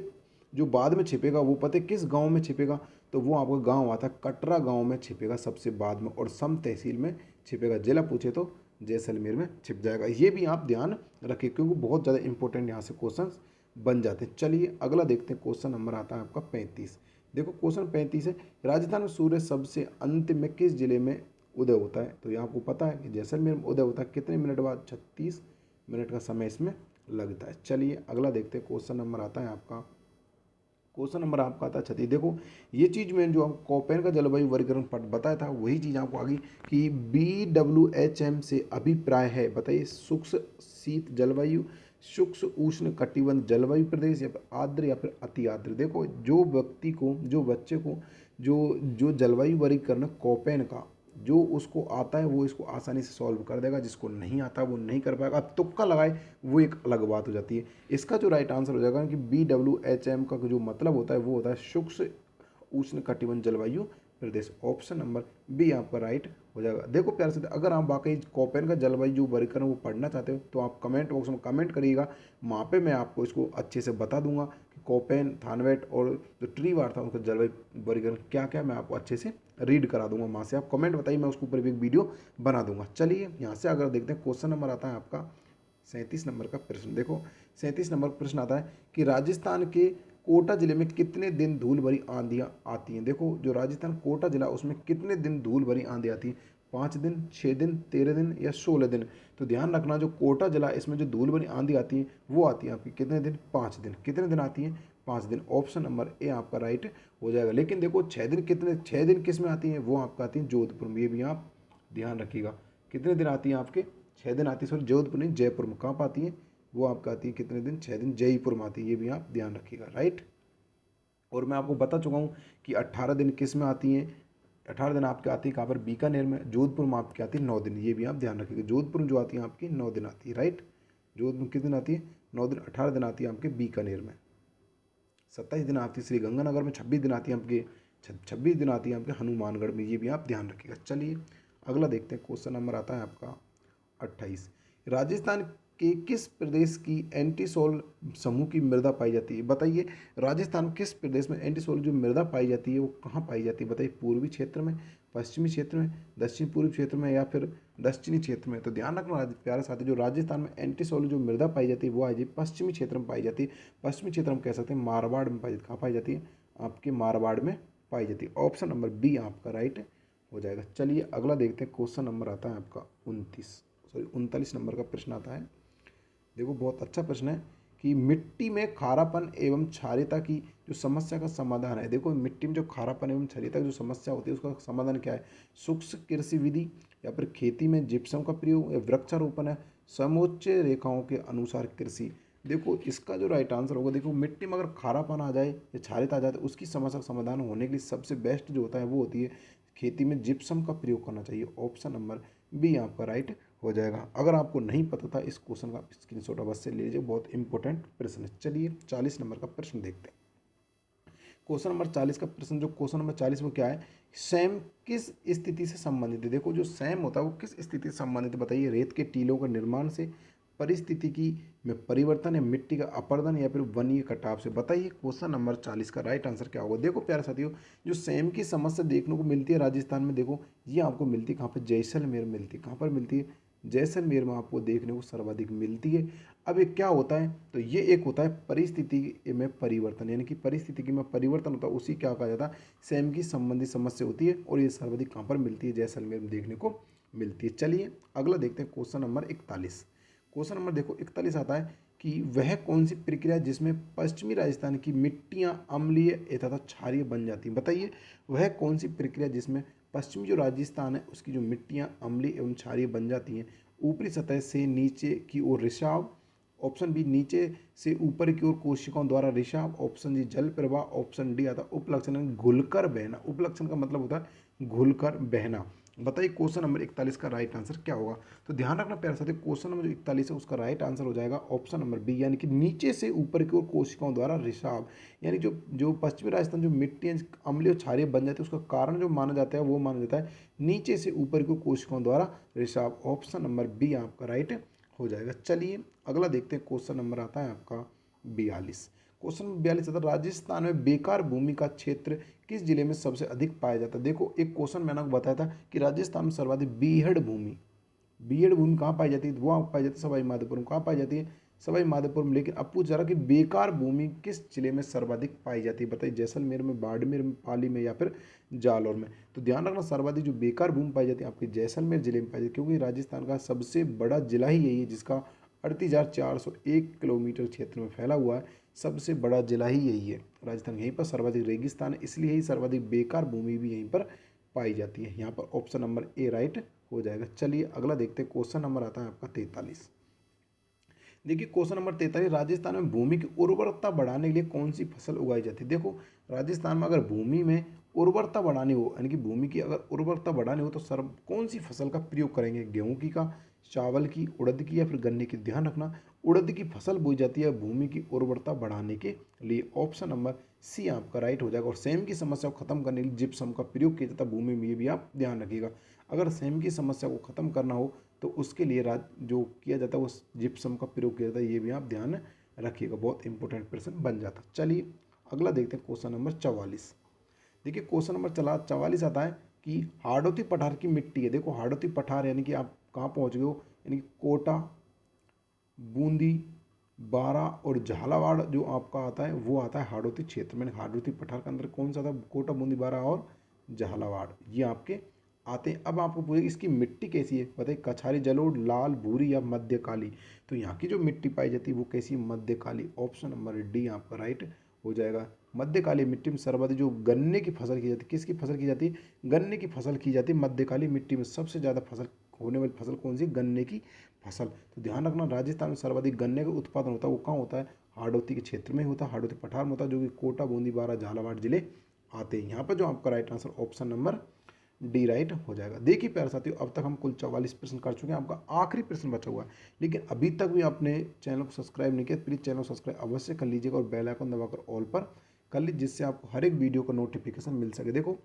B: जो बाद में छिपेगा वो पता है किस गांव में छिपेगा, तो वो आपका गांव आता है कटरा गांव में छिपेगा सबसे बाद में, और सम तहसील में छिपेगा। जिला पूछे तो जैसलमेर में छिप जाएगा। ये भी आप ध्यान रखिए क्योंकि बहुत ज़्यादा इंपॉर्टेंट यहाँ से क्वेश्चन बन जाते हैं। चलिए अगला देखते हैं, क्वेश्चन नंबर आता है आपका 35। देखो क्वेश्चन 35 है, राजस्थान में सूर्य सबसे अंत में किस जिले में उदय होता है। तो ये आपको पता है कि जैसलमेर में उदय होता है, कितने मिनट बाद, 36 मिनट का समय इसमें लगता है। चलिए अगला देखते हैं, क्वेश्चन नंबर आता है आपका, क्वेश्चन नंबर आपका आता है 36। देखो ये चीज़ मैंने जो आपको कोपेन का जलवायु वर्गीकरण पट बताया था वही चीज़ आपको आ गई कि BWHM से अभिप्राय है, बताइए शुष्क शीत जलवायु, शुष्क उष्ण कटिबंध जलवायु प्रदेश, या फिर आर्द्र या फिर अति आर्द्र। देखो जो व्यक्ति को, जो बच्चे को जो जो जलवायु वर्गीकरण कोपेन का जो उसको आता है वो इसको आसानी से सॉल्व कर देगा, जिसको नहीं आता वो नहीं कर पाएगा। अब तुक्का लगाए वो एक अलग बात हो जाती है। इसका जो राइट आंसर हो जाएगा कि BWHM का जो मतलब होता है वो होता है शुष्क उष्ण कटिबंध जलवायु प्रदेश। ऑप्शन नंबर बी आपका राइट हो जाएगा। देखो प्यारे से अगर आप वाकई कोपेन का जलवायु जो वर्गीकरण वो पढ़ना चाहते हो तो आप कमेंट बॉक्स में कमेंट करिएगा, वहाँ पे मैं आपको इसको अच्छे से बता दूंगा कि कोपेन, थानवेट और जो ट्री वार था उनका जलवायु वर्गीकरण क्या क्या, मैं आपको अच्छे से रीड करा दूंगा। वहाँ से आप कमेंट बताइए, मैं उसके ऊपर भी एक वीडियो बना दूंगा। चलिए यहाँ से अगर देखते हैं, क्वेश्चन नंबर आता है आपका 37 नंबर का प्रश्न। देखो 37 नंबर प्रश्न आता है कि राजस्थान के कोटा जिले में कितने दिन धूल भरी आंधियाँ आती हैं। देखो जो राजस्थान कोटा जिला उसमें कितने दिन धूल भरी आंधी आती है, 5 दिन, 6 दिन, 13 दिन या 16 दिन। तो ध्यान रखना जो कोटा जिला इसमें जो धूल भरी आंधी आती है वो आती है आपकी कितने दिन, 5 दिन। कितने दिन आती है, 5 दिन। ऑप्शन नंबर ए आपका राइट हो जाएगा। लेकिन देखो 6 दिन कितने, 6 दिन किस में आती हैं, वो आपका आती है जोधपुर में। ये भी आप ध्यान रखिएगा, कितने दिन आती हैं आपके, 6 दिन आती है, सॉरी जोधपुर नहीं जयपुर में। कहाँ पर आती है, वो आपका आती है कितने दिन, 6 दिन जयपुर में आती है। ये भी आप ध्यान रखिएगा, राइट। और मैं आपको बता चुका हूँ कि 18 दिन किस में आती हैं, 18 दिन आपके आती है कहाँ पर, बीकानेर में। जोधपुर में आपकी आती है 9 दिन। ये भी आप ध्यान रखिएगा, जोधपुर में जो आती है आपकी 9 दिन आती है, राइट। जोधपुर किस दिन आती है, 9 दिन। 18 दिन आती है आपके बीकानेर में, 27 दिन आती है श्रीगंगानगर में, 26 दिन आती है आपके 26 दिन आती है आपके हनुमानगढ़ में। ये भी आप ध्यान रखिएगा। चलिए अगला देखते हैं, क्वेश्चन नंबर आता है आपका 28। राजस्थान के किस प्रदेश की एंटीसोल समूह की मृदा पाई जाती है। बताइए राजस्थान किस प्रदेश में एंटीसोल जो मृदा पाई जाती है वो कहाँ पाई जाती है। बताइए पूर्वी क्षेत्र में, पश्चिमी क्षेत्र में, दक्षिण पूर्वी क्षेत्र में या फिर दक्षिणी क्षेत्र में। तो ध्यान रखना प्यारे साथी, जो राजस्थान में एंटीसोल जो मृदा पाई जाती है वो आ जाती है पश्चिमी क्षेत्र में पाई जाती है। पश्चिमी क्षेत्र में कह सकते हैं मारवाड़ में पाई जाती है। कहाँ पाई जाती है, आपके मारवाड़ में पाई जाती है। ऑप्शन नंबर बी आपका राइट हो जाएगा। चलिए अगला देखते हैं, क्वेश्चन नंबर आता है आपका 39 नंबर का प्रश्न आता है। देखो बहुत अच्छा प्रश्न है कि मिट्टी में खारापन एवं क्षारीयता की जो समस्या का समाधान है। देखो मिट्टी में जो खारापन एवं क्षारीयता की जो समस्या होती है उसका समाधान क्या है, शुष्क कृषि विधि या फिर खेती में जिप्सम का प्रयोग या वृक्षारोपण है, समोच्च रेखाओं के अनुसार कृषि। देखो इसका जो राइट आंसर होगा, देखो मिट्टी में अगर खारापन आ जाए या क्षारीयता आ जाए तो उसकी समस्या का समाधान होने के लिए सबसे बेस्ट जो होता है वो होती है खेती में जिप्सम का प्रयोग करना चाहिए। ऑप्शन नंबर बी आपका राइट हो जाएगा। अगर आपको नहीं पता था इस क्वेश्चन का स्क्रीनशॉट अवश्य ले लीजिए, बहुत इंपॉर्टेंट प्रश्न है। चलिए 40 नंबर का प्रश्न देखते हैं। क्वेश्चन नंबर 40 का प्रश्न, जो क्वेश्चन नंबर 40 में क्या है, सैम किस स्थिति से संबंधित है। देखो जो सैम होता है वो किस स्थिति से संबंधित है बताइए। रेत के टीलों का निर्माण से, परिस्थितिकी में परिवर्तन, या मिट्टी का अपरदन, या फिर वनीय कटाव से। बताइए क्वेश्चन नंबर 40 का राइट आंसर क्या होगा। देखो प्यारे साथियों, जो सैम की समस्या देखने को मिलती है राजस्थान में, देखो ये आपको मिलती है कहाँ पर, जैसलमेर में मिलती है। कहाँ पर मिलती है, जैसलमेर में आपको देखने को सर्वाधिक मिलती है। अब ये क्या होता है, तो ये एक होता है परिस्थिति में परिवर्तन, यानी कि परिस्थिति में परिवर्तन होता है, उसी क्या कहा जाता है, सैम की संबंधित समस्या होती है, और ये सर्वाधिक कहाँ पर मिलती है, जैसलमेर में देखने को मिलती है। चलिए अगला देखते हैं क्वेश्चन नंबर 41। क्वेश्चन नंबर देखो 41 आता है कि वह कौन सी प्रक्रिया जिसमें पश्चिमी राजस्थान की मिट्टियां अम्लीय तथा क्षारीय बन जाती हैं। बताइए वह कौन सी प्रक्रिया जिसमें पश्चिमी जो राजस्थान है उसकी जो मिट्टियां अम्लीय एवं क्षारीय बन जाती हैं। ऊपरी सतह से नीचे की ओर रिसाव, ऑप्शन बी नीचे से ऊपर की ओर कोशिकाओं द्वारा रिसाव, ऑप्शन जी जल प्रवाह, ऑप्शन डी आता उपलक्षण यानी घुलकर बहना। उपलक्षण का मतलब होता है घुलकर बहना। बताइए क्वेश्चन नंबर 41 का राइट आंसर क्या होगा। तो ध्यान रखना प्यारे साथियों, क्वेश्चन नंबर 41 है उसका राइट आंसर हो जाएगा ऑप्शन नंबर बी, यानी कि नीचे से ऊपर की ओर कोशिकाओं द्वारा रिसाव। यानी जो जो पश्चिमी राजस्थान जो मिट्टी अम्लीय और क्षारीय बन जाती है उसका कारण जो माना जाता है वो माना जाता है नीचे से ऊपर की ओर कोशिकाओं द्वारा रिसाव। ऑप्शन नंबर बी आपका राइट हो जाएगा। चलिए अगला देखते हैं, क्वेश्चन नंबर आता है आपका 42। क्वेश्चन नंबर 42 आता है राजस्थान में बेकार भूमि का क्षेत्र किस जिले में सबसे अधिक पाया जाता है। देखो एक क्वेश्चन मैंने आपको बताया था कि राजस्थान में सर्वाधिक बीहड़ भूमि, बीहड़ भूमि कहाँ पाई जाती है, वो आप पाई जाती है सवाई माधोपुर में। कहाँ पाई जाती है, सवाई माधोपुर में। लेकिन अब पूछ जा रहा कि बेकार भूमि किस जिले में सर्वाधिक पाई जाती है। बताइए जैसलमेर में, बाड़मेर में, पाली में, या फिर जालौर में। तो ध्यान रखना सर्वाधिक जो बेकार भूमि पाई जाती है आपकी जैसलमेर जिले में पाई जाती है, क्योंकि राजस्थान का सबसे बड़ा जिला ही यही है जिसका 38,401 किलोमीटर क्षेत्र में फैला हुआ है। सबसे बड़ा जिला ही यही है राजस्थान। यहीं पर सर्वाधिक रेगिस्तान है, इसलिए ही सर्वाधिक बेकार भूमि भी यहीं पर पाई जाती है। यहाँ पर ऑप्शन नंबर ए राइट हो जाएगा। चलिए अगला देखते हैं, क्वेश्चन नंबर आता है आपका 43। देखिए क्वेश्चन नंबर 43, राजस्थान में भूमि की उर्वरता बढ़ाने के लिए कौन सी फसल उगाई जाती है। देखो राजस्थान में अगर भूमि में उर्वरता बढ़ानी हो, यानी कि भूमि की अगर उर्वरता बढ़ानी हो तो सर कौन सी फसल का प्रयोग करेंगे, गेहूं की का, चावल की, उड़द की, या फिर गन्ने की। ध्यान रखना उड़द की फसल बोई जाती है भूमि की उर्वरता बढ़ाने के लिए। ऑप्शन नंबर सी आपका राइट हो जाएगा। और सेम की समस्या को खत्म करने के लिए जिप्सम का प्रयोग किया जाता है भूमि में, ये भी आप ध्यान रखिएगा। अगर सेम की समस्या को खत्म करना हो तो उसके लिए जो किया जाता है वो जिप्सम का प्रयोग किया जाता है, ये भी आप ध्यान रखिएगा, बहुत इंपॉर्टेंट प्रश्न बन जाता है। चलिए अगला देखते हैं, क्वेश्चन नंबर 44। देखिए क्वेश्चन नंबर 44 आता है कि हाड़ौती पठार की मिट्टी है। देखो हाड़ौती पठार यानी कि आप कहाँ पहुँच गए हो, यानी कि कोटा, बूंदी, बारा और झालावाड़ जो आपका आता है वो आता है हाड़ौती क्षेत्र में। हाड़ौती पठार के अंदर कौन सा था, कोटा, बूंदी, बारा और झालावाड़, ये आपके आते हैं। अब आपको पूछे इसकी मिट्टी कैसी है, बताइए कछारी जलोढ़, लाल, भूरी या मध्य काली। तो यहाँ की जो मिट्टी पाई जाती है वो कैसी, मध्य काली। ऑप्शन नंबर डी आपका राइट हो जाएगा। मध्य काली मिट्टी में सर्वाधिक जो गन्ने की फसल की जाती है, किसकी फसल की जाती है, गन्ने की फसल की जाती है। मध्य काली मिट्टी में सबसे ज़्यादा फसल होने वाली फसल कौन सी, गन्ने की फसल। तो ध्यान रखना राजस्थान में सर्वाधिक गन्ने का उत्पादन होता है वो कहाँ होता है, हाड़ौती के क्षेत्र में होता है, हाड़ौती पठार में होता है, जो कि कोटा, बूंदी, बारा, झालावाड़ जिले आते हैं। यहाँ पर जो आपका right answer option number D right हो जाएगा। देखिए प्यारे साथियों, अब तक हम कुल 44 प्रश्न कर चुके हैं, आपका आखिरी प्रश्न बचा हुआ है। लेकिन अभी तक भी आपने चैनल को सब्सक्राइब नहीं किया, प्लीज़ चैनल को सब्सक्राइब अवश्य कर लीजिएगा और बेल आइकन दबाकर ऑल पर कर लीजिए, जिससे आपको हर एक वीडियो का नोटिफिकेशन मिल सके। देखो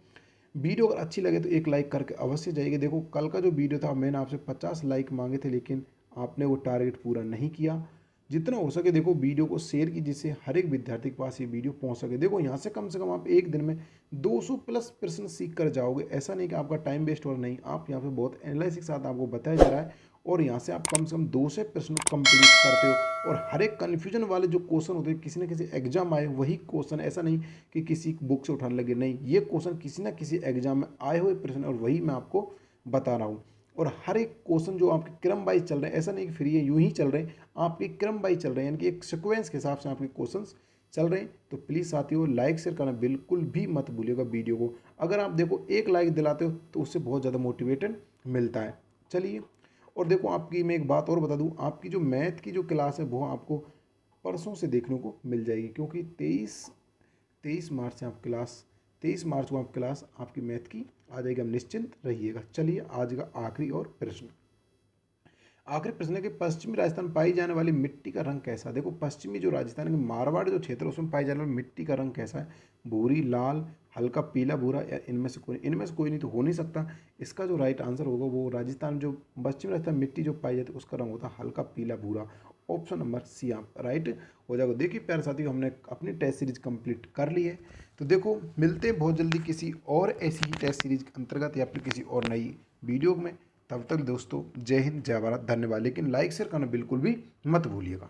B: वीडियो अगर अच्छी लगे तो एक लाइक करके अवश्य जाइए। देखो कल का जो वीडियो था मैंने आपसे 50 लाइक मांगे थे, लेकिन आपने वो टारगेट पूरा नहीं किया। जितना हो सके देखो वीडियो को शेयर की, जिससे हर एक विद्यार्थी के पास ये वीडियो पहुंच सके। देखो यहाँ से कम आप एक दिन में 200 प्लस प्रश्न सीख कर जाओगे। ऐसा नहीं कि आपका टाइम वेस्ट हो रहा, नहीं, आप यहाँ पे बहुत एनालिसिस के साथ आपको बताया जा रहा है, और यहाँ से आप कम से कम 200 प्रश्न कंप्लीट करते हो। और हर एक कन्फ्यूजन वाले जो क्वेश्चन होते हैं, किसी न किसी एग्जाम आए वही क्वेश्चन, ऐसा नहीं कि किसी बुक से उठाने लगे, नहीं, ये क्वेश्चन किसी न किसी एग्जाम में आए हुए प्रश्न, और वही मैं आपको बता रहा हूँ। और हर एक क्वेश्चन जो आपके क्रम वाइज चल रहे हैं, ऐसा नहीं कि फ्री है यूं ही चल रहे हैं, आपके क्रम वाइज चल रहे हैं, यानी कि एक सिक्वेंस के हिसाब से आपके क्वेश्चंस चल रहे हैं। तो प्लीज़ साथियों लाइक शेयर करना बिल्कुल भी मत भूलिएगा वीडियो को। अगर आप देखो एक लाइक दिलाते हो तो उससे बहुत ज़्यादा मोटिवेटेड मिलता है। चलिए, और देखो आपकी मैं एक बात और बता दूं, आपकी जो मैथ की जो क्लास है वो आपको परसों से देखने को मिल जाएगी, क्योंकि 23 मार्च से आप क्लास 23 मार्च को आप क्लास आपकी मैथ की आ जाएगी, हम निश्चिंत रहिएगा। चलिए आज का आखिरी और प्रश्न, आखिरी प्रश्न है कि पश्चिमी राजस्थान पाई जाने वाली मिट्टी का रंग कैसा है। देखो पश्चिमी जो राजस्थान के मारवाड़ जो क्षेत्र है उसमें पाई जाने वाली मिट्टी का रंग कैसा है, भूरी, लाल, हल्का पीला, भूरा, या इनमें से कोई नहीं तो हो नहीं सकता। इसका जो राइट आंसर होगा वो राजस्थान जो पश्चिमी राजस्थान मिट्टी जो पाई जाती है उसका रंग होता है हल्का पीला भूरा। ऑप्शन नंबर सी आप राइट हो जाएगा। देखिए प्यारे साथियों, हमने अपनी टेस्ट सीरीज कंप्लीट कर ली है। तो देखो मिलते हैं बहुत जल्दी किसी और ऐसी ही टेस्ट सीरीज के अंतर्गत या फिर किसी और नई वीडियो में। तब तक दोस्तों जय हिंद, जय भारत, धन्यवाद। लेकिन लाइक शेयर करना बिल्कुल भी मत भूलिएगा।